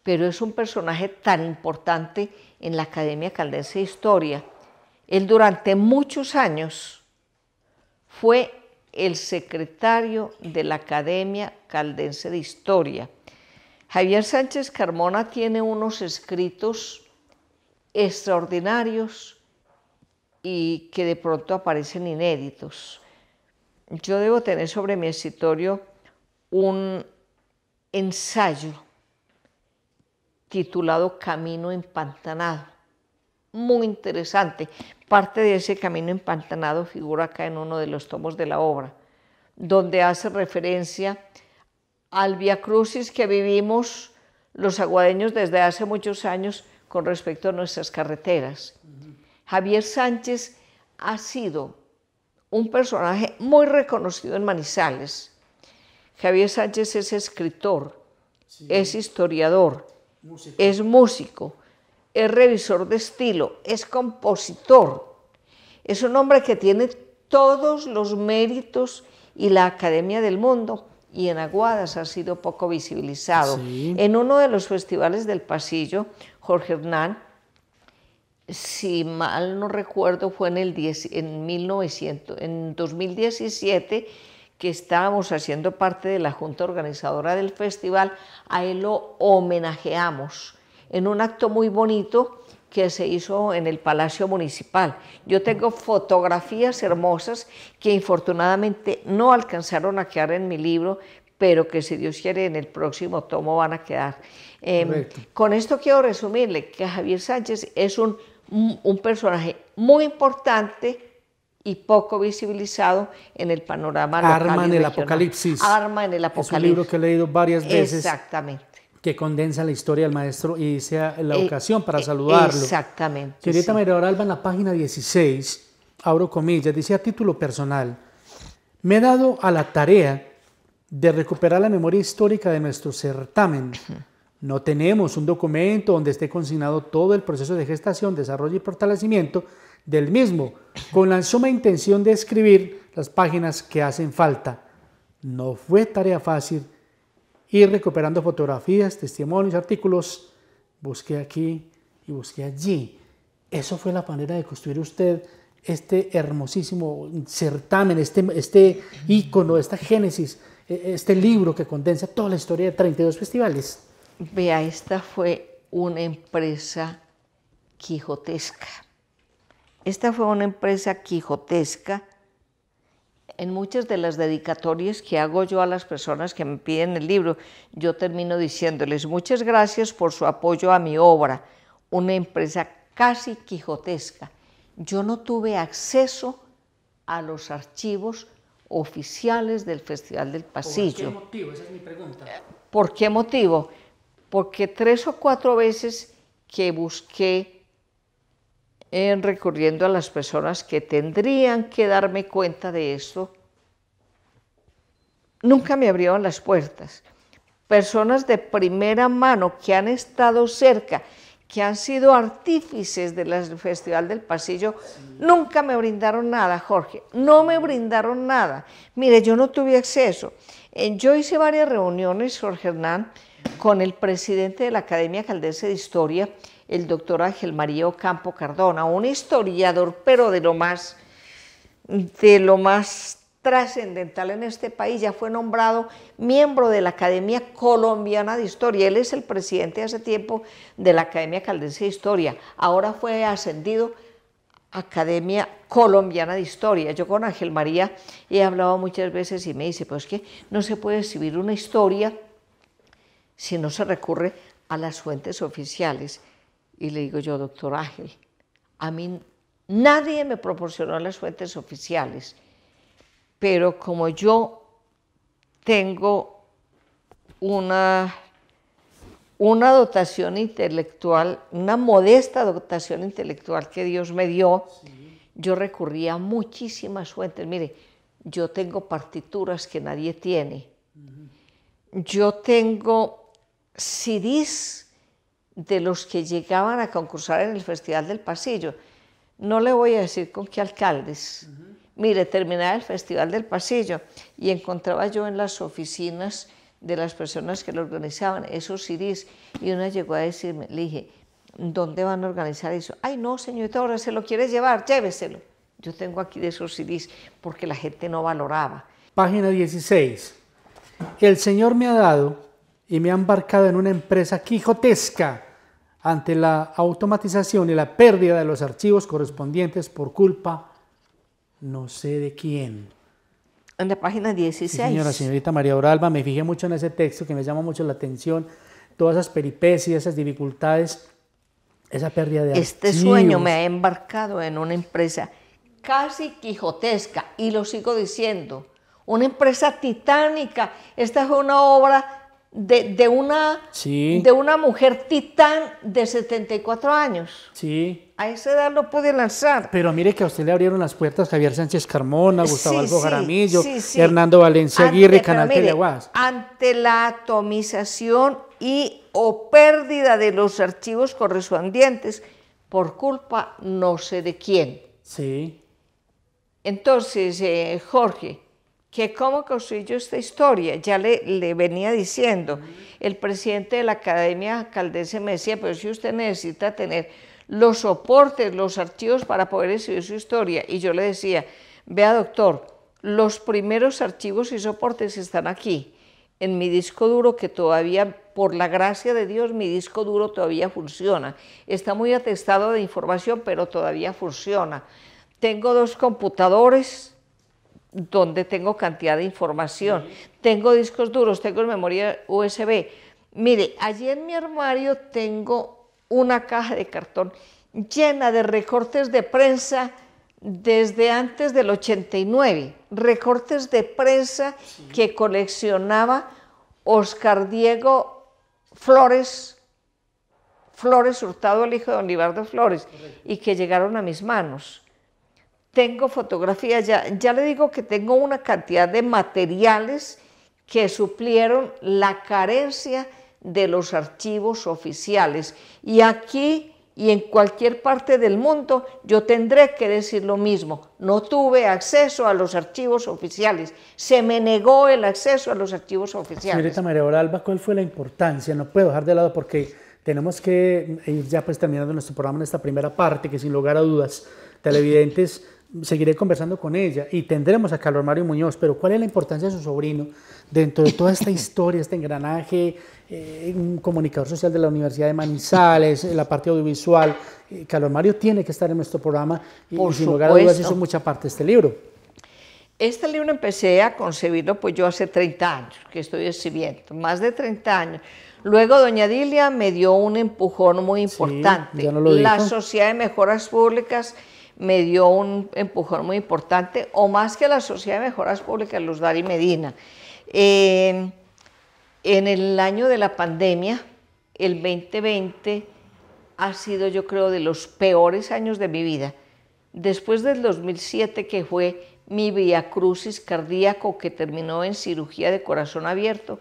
pero es un personaje tan importante en la Academia Caldense de Historia. Él durante muchos años fue el secretario de la Academia Caldense de Historia. Javier Sánchez Carmona tiene unos escritos extraordinarios y que de pronto aparecen inéditos. Yo debo tener sobre mi escritorio un ensayo titulado Camino Empantanado, muy interesante. Parte de ese camino empantanado figura acá en uno de los tomos de la obra, donde hace referencia al viacrucis que vivimos los aguadeños desde hace muchos años con respecto a nuestras carreteras. Javier Sánchez ha sido un personaje muy reconocido en Manizales. Javier Sánchez es escritor, sí, es historiador, es músico, es revisor de estilo, es compositor. Es un hombre que tiene todos los méritos y la academia del mundo, y en Aguadas ha sido poco visibilizado. Sí. En uno de los festivales del Pasillo, Jorge Hernán, si mal no recuerdo, fue en 2017, que estábamos haciendo parte de la junta organizadora del festival, a él lo homenajeamos en un acto muy bonito que se hizo en el Palacio Municipal. Yo tengo fotografías hermosas que infortunadamente no alcanzaron a quedar en mi libro, pero que si Dios quiere en el próximo tomo van a quedar. Con esto quiero resumirle que Javier Sánchez es un personaje muy importante y poco visibilizado en el panorama local. Arma en el Apocalipsis. Arma en el Apocalipsis. Es un libro que he leído varias veces. Exactamente. Que condensa la historia del maestro y sea la ocasión para saludarlo. Exactamente. Señorita sí. María Alba, en la página 16, abro comillas, dice a título personal: me he dado a la tarea de recuperar la memoria histórica de nuestro certamen. No tenemos un documento donde esté consignado todo el proceso de gestación, desarrollo y fortalecimiento del mismo, con la suma intención de escribir las páginas que hacen falta. No fue tarea fácil ir recuperando fotografías, testimonios, artículos. Busqué aquí y busqué allí. Eso fue la manera de construir usted este hermosísimo certamen, este ícono, esta génesis, este libro que condensa toda la historia de 32 festivales. Vea, esta fue una empresa quijotesca. Esta fue una empresa quijotesca. En muchas de las dedicatorias que hago yo a las personas que me piden el libro, yo termino diciéndoles muchas gracias por su apoyo a mi obra, una empresa casi quijotesca. Yo no tuve acceso a los archivos oficiales del Festival del Pasillo. ¿Por qué motivo? Esa es mi pregunta. ¿Por qué motivo? Porque 3 o 4 veces que busqué recurriendo a las personas que tendrían que darme cuenta de esto, nunca me abrieron las puertas. Personas de primera mano que han estado cerca, que han sido artífices del Festival del Pasillo, nunca me brindaron nada, Jorge, no me brindaron nada. Mire, yo no tuve acceso. Yo hice varias reuniones, Jorge Hernán, con el presidente de la Academia Caldense de Historia, el doctor Ángel María Ocampo Cardona, un historiador, pero de lo más trascendental en este país. Ya fue nombrado miembro de la Academia Colombiana de Historia. Él es el presidente hace tiempo de la Academia Caldense de Historia. Ahora fue ascendido a Academia Colombiana de Historia. Yo con Ángel María he hablado muchas veces y me dice, pues que no se puede escribir una historia si no se recurre a las fuentes oficiales. Y le digo yo, doctor Ángel, a mí nadie me proporcionó las fuentes oficiales, pero como yo tengo una dotación intelectual, una modesta dotación intelectual que Dios me dio, yo recurrí a muchísimas fuentes. Mire, yo tengo partituras que nadie tiene, yo tengo CDs de los que llegaban a concursar en el Festival del Pasillo. No le voy a decir con qué alcaldes. Mire, terminaba el Festival del Pasillo y encontraba yo en las oficinas de las personas que lo organizaban esos CDs, y una llegó a decirme, le dije, ¿dónde van a organizar eso? Ay, no, señorita, ahora se lo quiere llevar, lléveselo. Yo tengo aquí de esos CDs porque la gente no valoraba. Página 16. El Señor me ha dado y me ha embarcado en una empresa quijotesca ante la automatización y la pérdida de los archivos correspondientes por culpa no sé de quién. En la página 16. Sí, señorita María Oralba, me fijé mucho en ese texto que me llama mucho la atención, todas esas peripecias, esas dificultades, esa pérdida de archivos. Este sueño me ha embarcado en una empresa casi quijotesca, y lo sigo diciendo, una empresa titánica. Esta fue una obra de una mujer titán de 74 años. Sí. A esa edad lo pude lanzar. Pero mire que a usted le abrieron las puertas Javier Sánchez Carmona, Gustavo Albo Jaramillo, sí. Hernando Valencia Aguirre, Canal Teleaguas. Ante la atomización o pérdida de los archivos correspondientes por culpa no sé de quién. Sí. Entonces, Jorge, que cómo construí yo esta historia, ya le venía diciendo, el presidente de la Academia Caldense me decía, pero si usted necesita tener los soportes, los archivos para poder escribir su historia, y yo le decía, vea doctor, los primeros archivos y soportes están aquí, en mi disco duro, que todavía, por la gracia de Dios, mi disco duro todavía funciona, está muy atestado de información, pero todavía funciona. Tengo 2 computadores, donde tengo cantidad de información, tengo discos duros, tengo memoria USB. Mire, allí en mi armario tengo una caja de cartón llena de recortes de prensa desde antes del 89, recortes de prensa que coleccionaba Oscar Diego Flores Hurtado, el hijo de don Libardo Flores, y que llegaron a mis manos. Tengo fotografías, ya le digo que tengo una cantidad de materiales que suplieron la carencia de los archivos oficiales. Y aquí y en cualquier parte del mundo yo tendré que decir lo mismo. No tuve acceso a los archivos oficiales. Se me negó el acceso a los archivos oficiales. Señorita María Oralba, ¿cuál fue la importancia? No puedo dejar de lado porque tenemos que ir ya pues terminando nuestro programa en esta primera parte, que sin lugar a dudas, televidentes, seguiré conversando con ella y tendremos a Carlos Mario Muñoz, pero ¿cuál es la importancia de su sobrino dentro de toda esta historia, este engranaje, un comunicador social de la Universidad de Manizales, la parte audiovisual? Carlos Mario tiene que estar en nuestro programa y sin lugar a dudas hizo mucha parte de este libro. Este libro empecé a concebirlo pues yo hace 30 años que estoy escribiendo, más de 30 años. Luego doña Dilia me dio un empujón muy importante. Sí, ya no lo dijo. La Sociedad de Mejoras Públicas me dio un empujón muy importante, o más que la Sociedad de Mejoras Públicas, Luz Dari Medina. En el año de la pandemia, el 2020, ha sido, yo creo, de los peores años de mi vida. Después del 2007, que fue mi vía crucis cardíaco, que terminó en cirugía de corazón abierto,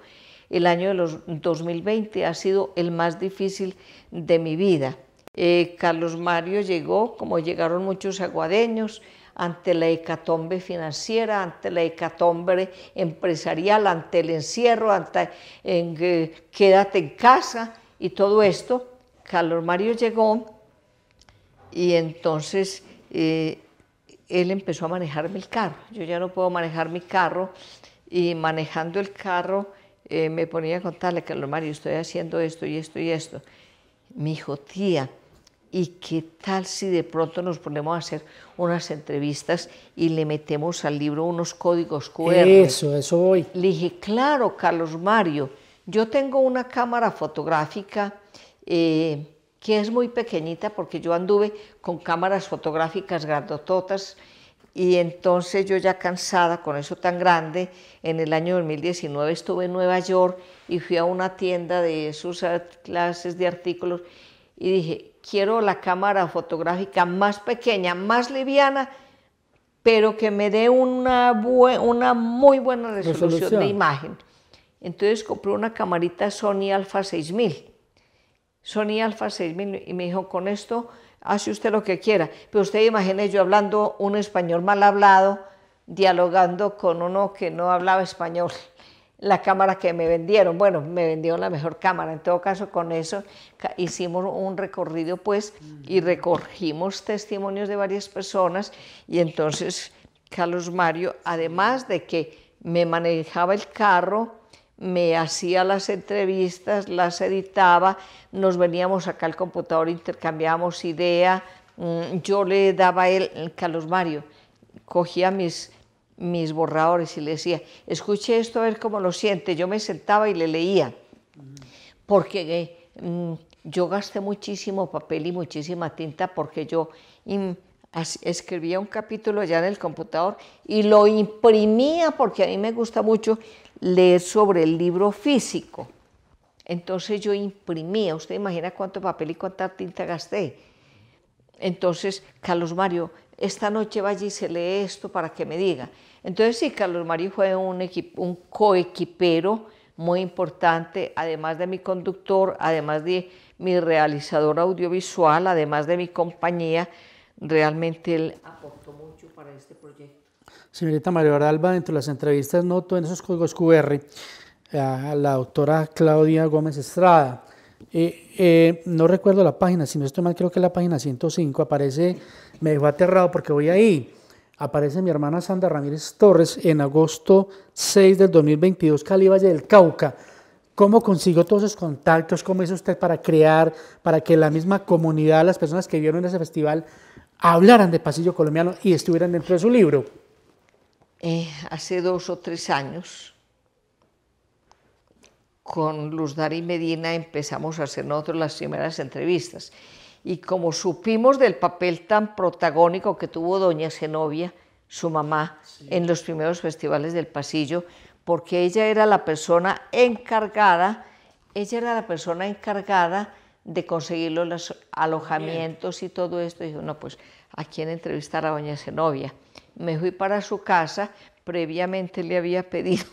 el año de los 2020 ha sido el más difícil de mi vida. Carlos Mario llegó, como llegaron muchos aguadeños, ante la hecatombe financiera, ante la hecatombe empresarial, ante el encierro, quédate en casa y todo esto. Carlos Mario llegó y entonces él empezó a manejarme el carro. Yo ya no puedo manejar mi carro y manejando el carro me ponía a contarle: Carlos Mario, estoy haciendo esto y esto y esto. Me dijo: tía, ¿y qué tal si de pronto nos ponemos a hacer unas entrevistas y le metemos al libro unos códigos QR? Eso voy. Le dije: claro, Carlos Mario, yo tengo una cámara fotográfica que es muy pequeñita, porque yo anduve con cámaras fotográficas grandototas, y entonces yo, ya cansada con eso tan grande, en el año 2019 estuve en Nueva York y fui a una tienda de sus clases de artículos y dije: quiero la cámara fotográfica más pequeña, más liviana, pero que me dé una muy buena resolución de imagen. Entonces compré una camarita Sony Alpha 6000. Sony Alpha 6000, y me dijo: con esto hace usted lo que quiera. Pero usted imagine yo hablando un español mal hablado, dialogando con uno que no hablaba español. La cámara que me vendieron, bueno, me vendieron la mejor cámara. En todo caso, con eso hicimos un recorrido, pues, y recogimos testimonios de varias personas. Y entonces Carlos Mario, además de que me manejaba el carro, me hacía las entrevistas, las editaba, nos veníamos acá al computador, intercambiábamos idea, yo le daba a él, Carlos Mario, cogía mis borradores y le decía: escuche esto a ver cómo lo siente. Yo me sentaba y le leía, porque yo gasté muchísimo papel y muchísima tinta, porque yo escribía un capítulo ya en el computador y lo imprimía, porque a mí me gusta mucho leer sobre el libro físico. Entonces yo imprimía, usted imagina cuánto papel y cuánta tinta gasté. Entonces, Carlos Mario, esta noche vaya y se lee esto para que me diga. Entonces sí, Carlos Mario fue un coequipero muy importante, además de mi conductor, además de mi realizador audiovisual, además de mi compañía. Realmente él aportó mucho para este proyecto. Señorita María Alba, dentro de las entrevistas noto en esos códigos QR a la doctora Claudia Gómez Estrada. No recuerdo la página, si no estoy mal, creo que es la página 105, aparece, me dejó aterrado porque voy ahí, aparece mi hermana Sandra Ramírez Torres en agosto 6 del 2022, Cali, Valle del Cauca. ¿Cómo consiguió todos esos contactos? ¿Cómo hizo usted para crear, para que la misma comunidad, las personas que vieron ese festival, hablaran de Pasillo Colombiano y estuvieran dentro de su libro? Hace 2 o 3 años, con Luz Dari Medina empezamos a hacer nosotros las primeras entrevistas. Y como supimos del papel tan protagónico que tuvo doña Zenobia, su mamá, sí, en los primeros festivales del Pasillo, porque ella era la persona encargada de conseguir los alojamientos y todo esto. Y dijo: no, pues, ¿a quién entrevistar? A doña Zenobia. Me fui para su casa, previamente le había pedido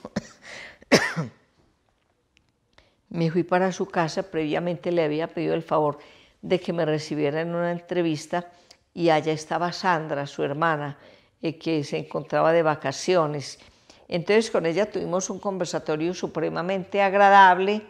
el favor de que me recibiera en una entrevista, y allá estaba Sandra, su hermana, que se encontraba de vacaciones. Entonces con ella tuvimos un conversatorio supremamente agradable,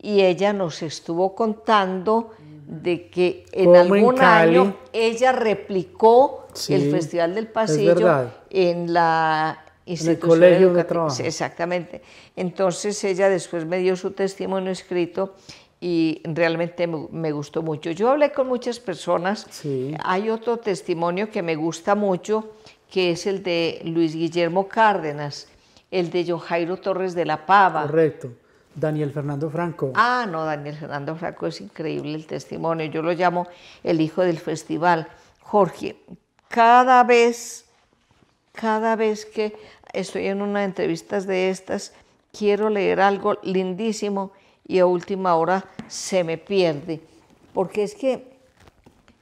y ella nos estuvo contando de que en algún año ella replicó, sí, el Festival del Pasillo en la institución, en el colegio de trabajo. Exactamente. Entonces ella después me dio su testimonio escrito y realmente me gustó mucho. Yo hablé con muchas personas. Sí. Hay otro testimonio que me gusta mucho, que es el de Luis Guillermo Cárdenas, el de John Jairo Torres de la Pava. Correcto. Daniel Fernando Franco. Ah, no, Daniel Fernando Franco, es increíble el testimonio. Yo lo llamo el hijo del festival. Jorge, cada vez que estoy en una entrevista de estas, quiero leer algo lindísimo y a última hora se me pierde. Porque es que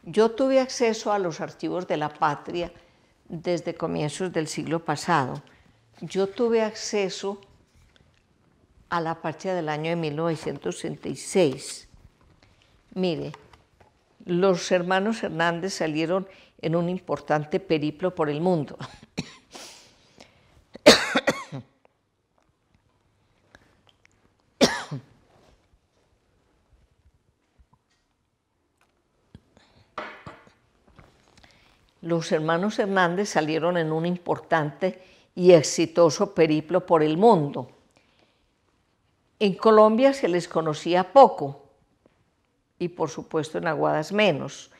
yo tuve acceso a los archivos de la Patria desde comienzos del siglo pasado. Yo tuve acceso a la Patria del año de 1966. Mire, los hermanos Hernández salieron en un importante periplo por el mundo. Los hermanos Hernández salieron en un importante y exitoso periplo por el mundo. En Colombia se les conocía poco y por supuesto en Aguadas menos.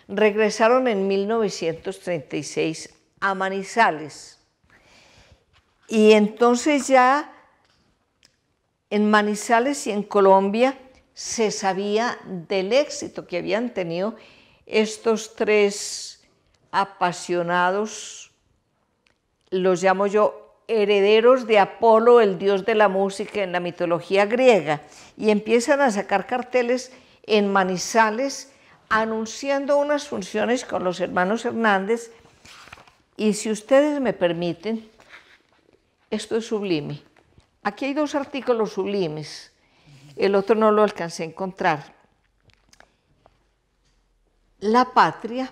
Regresaron en 1936 a Manizales y entonces ya en Manizales y en Colombia se sabía del éxito que habían tenido estos tres apasionados, los llamo yo herederos de Apolo, el dios de la música en la mitología griega, y empiezan a sacar carteles en Manizales anunciando unas funciones con los hermanos Hernández. Y si ustedes me permiten, esto es sublime. Aquí hay dos artículos sublimes, el otro no lo alcancé a encontrar. La Patria,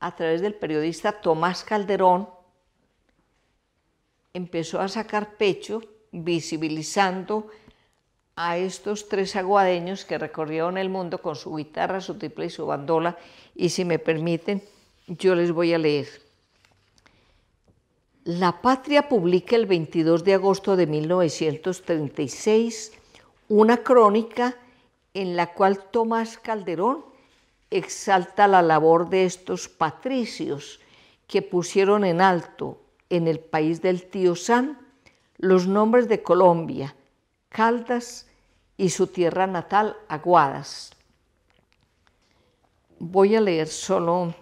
a través del periodista Tomás Calderón, empezó a sacar pecho visibilizando a estos tres aguadeños que recorrieron el mundo con su guitarra, su tiple y su bandola, y si me permiten, yo les voy a leer. La Patria publica el 22 de agosto de 1936 una crónica en la cual Tomás Calderón exalta la labor de estos patricios que pusieron en alto en el país del tío San los nombres de Colombia, Caldas y su tierra natal, Aguadas. Voy a leer solo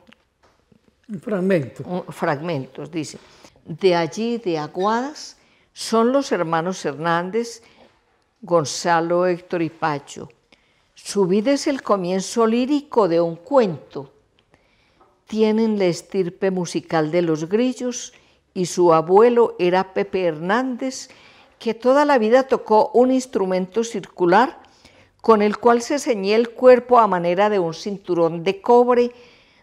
un fragmento. Fragmentos, dice. De allí, de Aguadas, son los hermanos Hernández, Gonzalo, Héctor y Pacho. Su vida es el comienzo lírico de un cuento. Tienen la estirpe musical de los grillos y su abuelo era Pepe Hernández, que toda la vida tocó un instrumento circular con el cual se ceñía el cuerpo a manera de un cinturón de cobre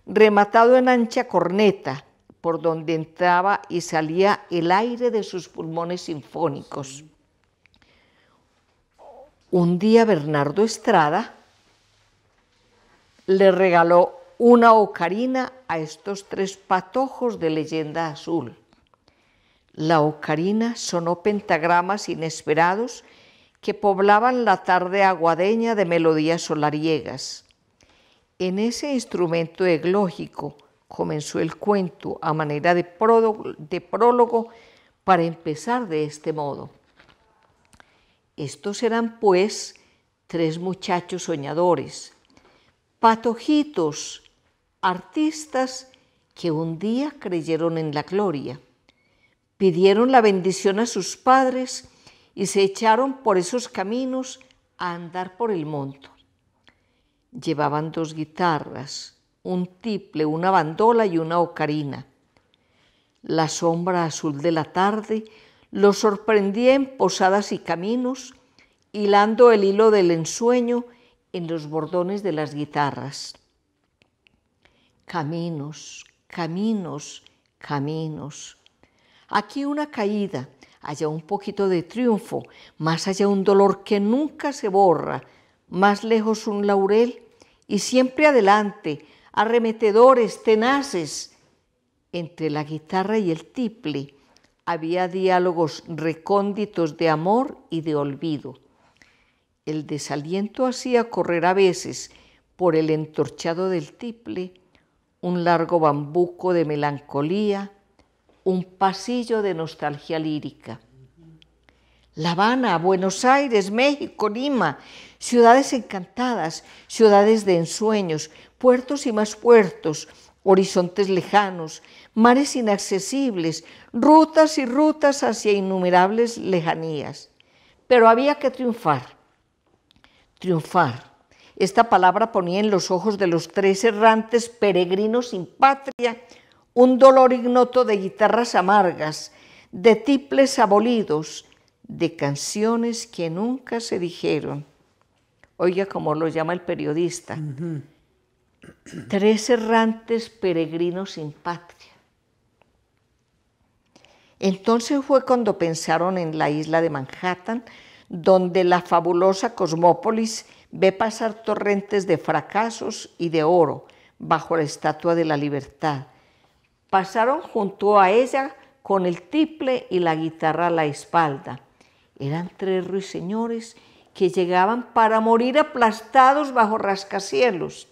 rematado en ancha corneta, por donde entraba y salía el aire de sus pulmones sinfónicos. Un día Bernardo Estrada le regaló una ocarina a estos tres patojos de leyenda azul. La ocarina sonó pentagramas inesperados que poblaban la tarde aguadeña de melodías solariegas. En ese instrumento eglógico comenzó el cuento a manera de prólogo para empezar de este modo. Estos eran, pues, tres muchachos soñadores, patojitos, artistas que un día creyeron en la gloria, pidieron la bendición a sus padres y se echaron por esos caminos a andar por el mundo. Llevaban dos guitarras, un tiple, una bandola y una ocarina. La sombra azul de la tarde los sorprendía en posadas y caminos, hilando el hilo del ensueño en los bordones de las guitarras. Caminos, caminos, caminos. Aquí una caída, allá un poquito de triunfo, más allá un dolor que nunca se borra, más lejos un laurel y siempre adelante, arremetedores, tenaces. Entre la guitarra y el tiple había diálogos recónditos de amor y de olvido. El desaliento hacía correr a veces por el entorchado del tiple un largo bambuco de melancolía, un pasillo de nostalgia lírica. La Habana, Buenos Aires, México, Lima, ciudades encantadas, ciudades de ensueños, puertos y más puertos, horizontes lejanos, mares inaccesibles, rutas y rutas hacia innumerables lejanías. Pero había que triunfar. Triunfar. Esta palabra ponía en los ojos de los tres errantes peregrinos sin patria un dolor ignoto de guitarras amargas, de tiples abolidos, de canciones que nunca se dijeron. Oiga, como lo llama el periodista. 3 errantes peregrinos sin patria. Entonces fue cuando pensaron en la isla de Manhattan, donde la fabulosa cosmópolis ve pasar torrentes de fracasos y de oro bajo la Estatua de la Libertad. Pasaron junto a ella con el tiple y la guitarra a la espalda. Eran 3 ruiseñores que llegaban para morir aplastados bajo rascacielos.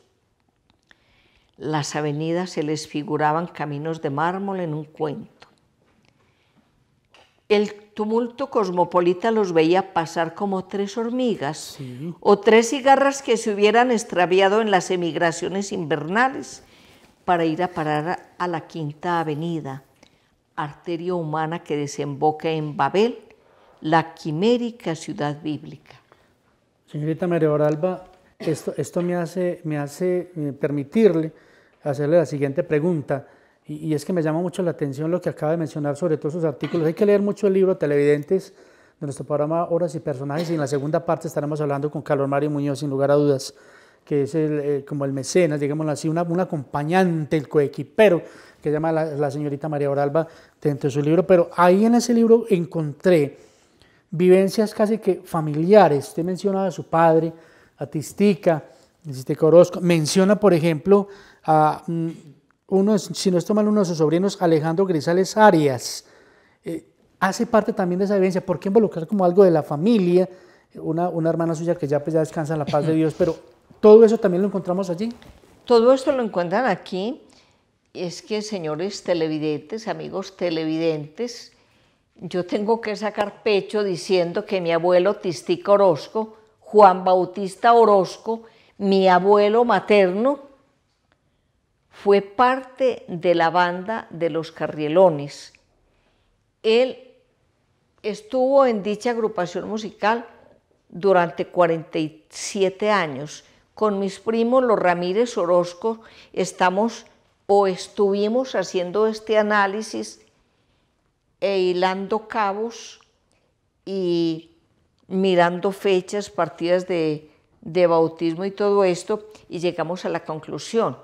Las avenidas se les figuraban caminos de mármol en un cuento. El tumulto cosmopolita los veía pasar como 3 hormigas, sí, o 3 cigarras que se hubieran extraviado en las emigraciones invernales para ir a parar a la Quinta Avenida, arteria humana que desemboca en Babel, la quimérica ciudad bíblica. Señorita María Oralba, esto me hace permitirle hacerle la siguiente pregunta, y es que me llama mucho la atención lo que acaba de mencionar sobre todos sus artículos. Hay que leer mucho el libro Televidentes de nuestro programa Obras y Personajes, y en la segunda parte estaremos hablando con Carlos Mario Muñoz, sin lugar a dudas, que es como el mecenas, digámoslo así, un acompañante, el coequipero, que llama la señorita María Oralba dentro de su libro. Pero ahí en ese libro encontré vivencias casi que familiares. Usted mencionaba a su padre, a Tistica Orozco, menciona por ejemplo a si no estoy mal, uno de sus sobrinos, Alejandro Grisales Arias. Hace parte también de esa vivencia. ¿Por qué involucrar como algo de la familia? Una hermana suya que ya, pues, ya descansa en la paz de Dios, pero todo eso también lo encontramos allí. Todo esto lo encuentran aquí. Es que, señores televidentes, amigos televidentes, yo tengo que sacar pecho diciendo que mi abuelo Tistica Orozco, Juan Bautista Orozco, mi abuelo materno, fue parte de la banda de los Carrielones. Él estuvo en dicha agrupación musical durante 47 años. Con mis primos, los Ramírez Orozco, estuvimos haciendo este análisis e hilando cabos y mirando fechas, partidas de bautismo y todo esto, y llegamos a la conclusión.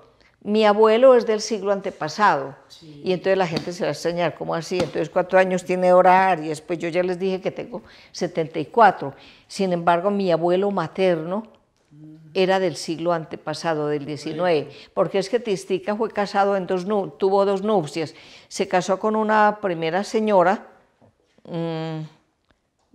Mi abuelo es del siglo antepasado, sí. Y entonces la gente se va a extrañar, ¿cómo así? Entonces, ¿cuántos años tiene Ora Arias? Pues yo ya les dije que tengo 74. Sin embargo, mi abuelo materno era del siglo antepasado, del 19, porque es que Tistica fue casado tuvo 2 nupcias. Se casó con una primera señora, una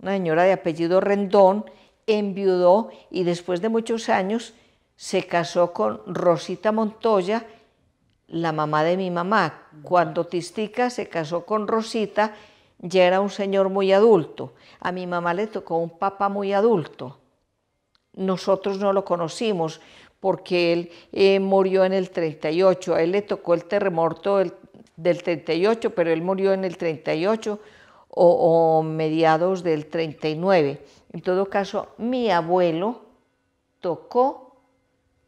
señora de apellido Rendón, enviudó y después de muchos años se casó con Rosita Montoya, la mamá de mi mamá. Cuando Tistica se casó con Rosita, ya era un señor muy adulto. A mi mamá le tocó un papá muy adulto. Nosotros no lo conocimos porque él murió en el 38. A él le tocó el terremoto del 38, pero él murió en el 38 o mediados del 39. En todo caso, mi abuelo tocó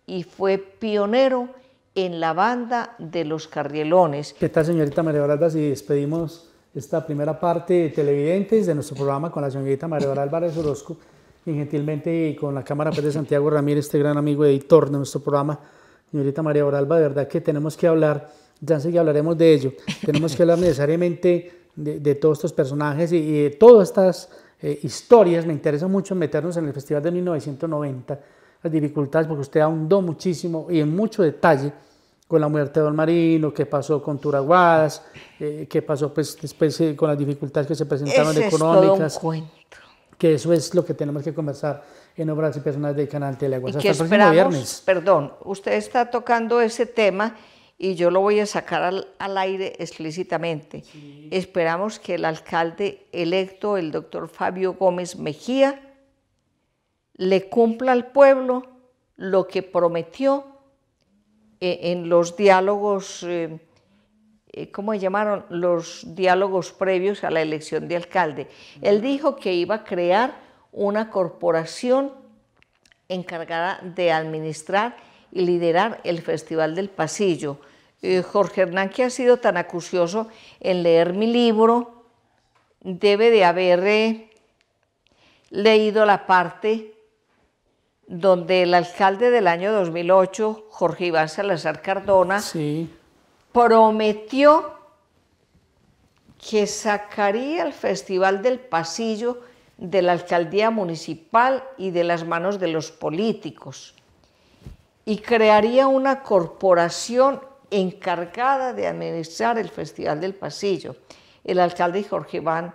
y fue pionero en la banda de los Carrielones. ¿Qué tal, señorita María Oralba, si despedimos esta primera parte de Televidentes de nuestro programa con la señorita María Oralba Orozco, y gentilmente y con la cámara de Santiago Ramírez, este gran amigo editor de nuestro programa? Señorita María Oralba, de verdad que tenemos que hablar, ya enseguida hablaremos de ello, tenemos que hablar necesariamente de todos estos personajes y de todas estas historias. Me interesa mucho meternos en el Festival de 1990, las dificultades, porque usted ahondó muchísimo y en mucho detalle con la muerte de Don Marino, qué pasó con Turaguadas, qué pasó pues, después con las dificultades que se presentaron económicas. Es todo un cuento. Que eso es lo que tenemos que conversar en Obras y Personajes del canal Teleaguas. Y que esperamos, perdón, usted está tocando ese tema y yo lo voy a sacar al aire explícitamente. Sí. Esperamos que el alcalde electo, el doctor Fabio Gómez Mejía, le cumpla al pueblo lo que prometió en los diálogos, ¿cómo se llamaron? Los diálogos previos a la elección de alcalde. Él dijo que iba a crear una corporación encargada de administrar y liderar el Festival del Pasillo. Jorge Hernán, que ha sido tan acucioso en leer mi libro, debe de haber leído la parte donde el alcalde del año 2008, Jorge Iván Salazar Cardona, Sí. prometió que sacaría el Festival del Pasillo de la alcaldía municipal y de las manos de los políticos y crearía una corporación encargada de administrar el Festival del Pasillo. El alcalde Jorge Iván,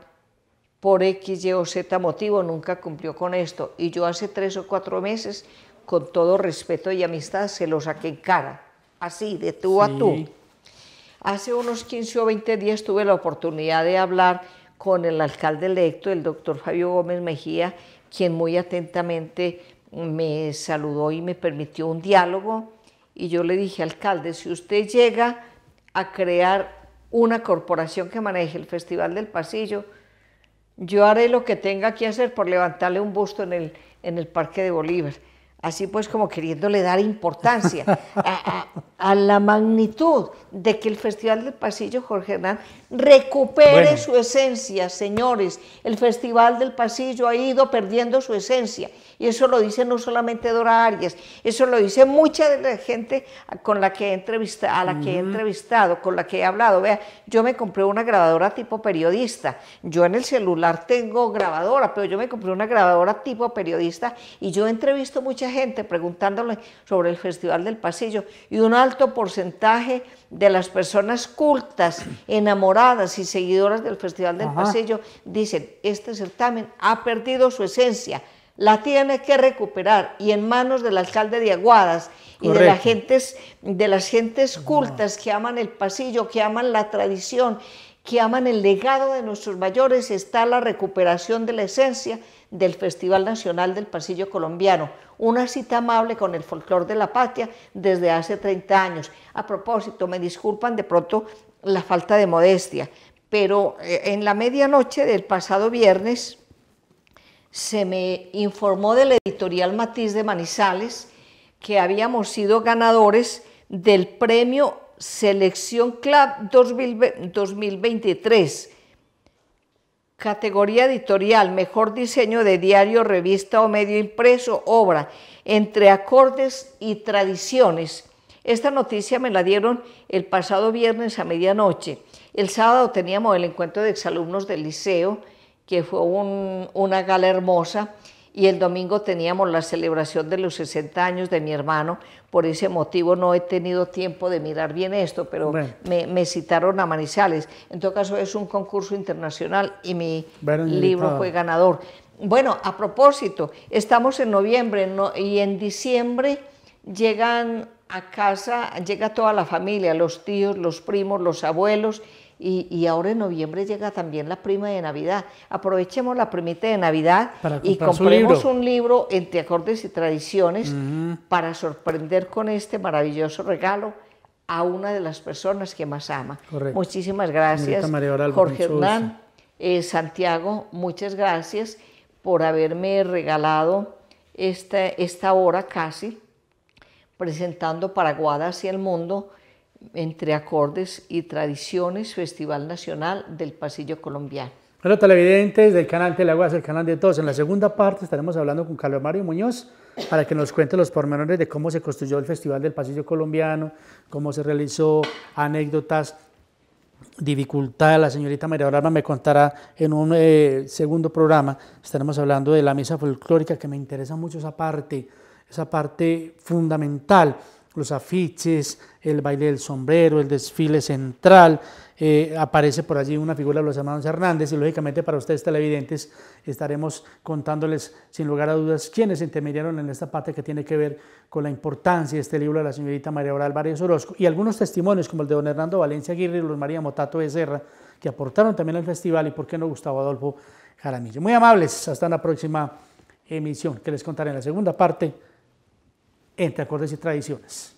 por X, Y o Z motivo, nunca cumplió con esto, y yo hace 3 o 4 meses, con todo respeto y amistad, se lo saqué en cara, así, de tú a tú. Hace unos 15 o 20 días tuve la oportunidad de hablar con el alcalde electo, el doctor Fabio Gómez Mejía, quien muy atentamente me saludó y me permitió un diálogo, y yo le dije, alcalde, si usted llega a crear una corporación que maneje el Festival del Pasillo, yo haré lo que tenga que hacer por levantarle un busto en el Parque de Bolívar. Así pues, como queriéndole dar importancia a la magnitud de que el Festival del Pasillo, Jorge Hernán, recupere su esencia, señores. El Festival del Pasillo ha ido perdiendo su esencia, y eso lo dice no solamente Dora Arias, eso lo dice mucha de la gente con la que he entrevistado, con la que he hablado. Vea, yo me compré una grabadora tipo periodista, yo en el celular tengo grabadora, pero yo me compré una grabadora tipo periodista, y yo entrevisto mucha gente preguntándole sobre el Festival del Pasillo, y un alto porcentaje de las personas cultas, enamoradas y seguidoras del Festival del Pasillo dicen, este certamen ha perdido su esencia, la tiene que recuperar, y en manos del alcalde de Aguadas y de las gentes cultas que aman el pasillo, que aman la tradición, que aman el legado de nuestros mayores, está la recuperación de la esencia del Festival Nacional del Pasillo Colombiano, una cita amable con el folclor de la patria desde hace 30 años. A propósito, me disculpan de pronto la falta de modestia, pero en la medianoche del pasado viernes se me informó de la editorial Matiz de Manizales que habíamos sido ganadores del premio Selección Club 2023, categoría editorial, mejor diseño de diario, revista o medio impreso, obra, entre acordes y tradiciones. Esta noticia me la dieron el pasado viernes a medianoche. El sábado teníamos el encuentro de exalumnos del liceo, que fue una gala hermosa, y el domingo teníamos la celebración de los 60 años de mi hermano. Por ese motivo no he tenido tiempo de mirar bien esto, pero me citaron a Manizales. En todo caso es un concurso internacional y mi libro fue ganador. Bueno, a propósito, estamos en noviembre y en diciembre llegan a casa, llega toda la familia, los tíos, los primos, los abuelos, y ahora en noviembre llega también la prima de Navidad. Aprovechemos la primita de Navidad y compremos un libro entre acordes y tradiciones para sorprender con este maravilloso regalo a una de las personas que más ama. Correcto. Muchísimas gracias, Jorge Hernán. Santiago, muchas gracias por haberme regalado esta hora casi, presentando para Aguadas y el mundo, entre acordes y tradiciones, Festival Nacional del Pasillo Colombiano. Bueno, televidentes del canal Teleaguas, el canal de todos, en la segunda parte estaremos hablando con Carlos Mario Muñoz para que nos cuente los pormenores de cómo se construyó el Festival del Pasillo Colombiano, cómo se realizó, anécdotas, dificultad. La señorita María Aurora me contará en un segundo programa. Estaremos hablando de la misa folclórica, que me interesa mucho esa parte fundamental. Los afiches, el baile del sombrero, el desfile central, aparece por allí una figura de los hermanos Hernández, y lógicamente para ustedes televidentes estaremos contándoles sin lugar a dudas quiénes intermediaron en esta parte que tiene que ver con la importancia de este libro de la señorita María Aurora Álvarez Orozco, y algunos testimonios como el de don Hernando Valencia Aguirre y Luz María Motato de Serra, que aportaron también al festival, y por qué no Gustavo Adolfo Jaramillo. Muy amables, hasta una próxima emisión que les contaré en la segunda parte, entre acordes y tradiciones.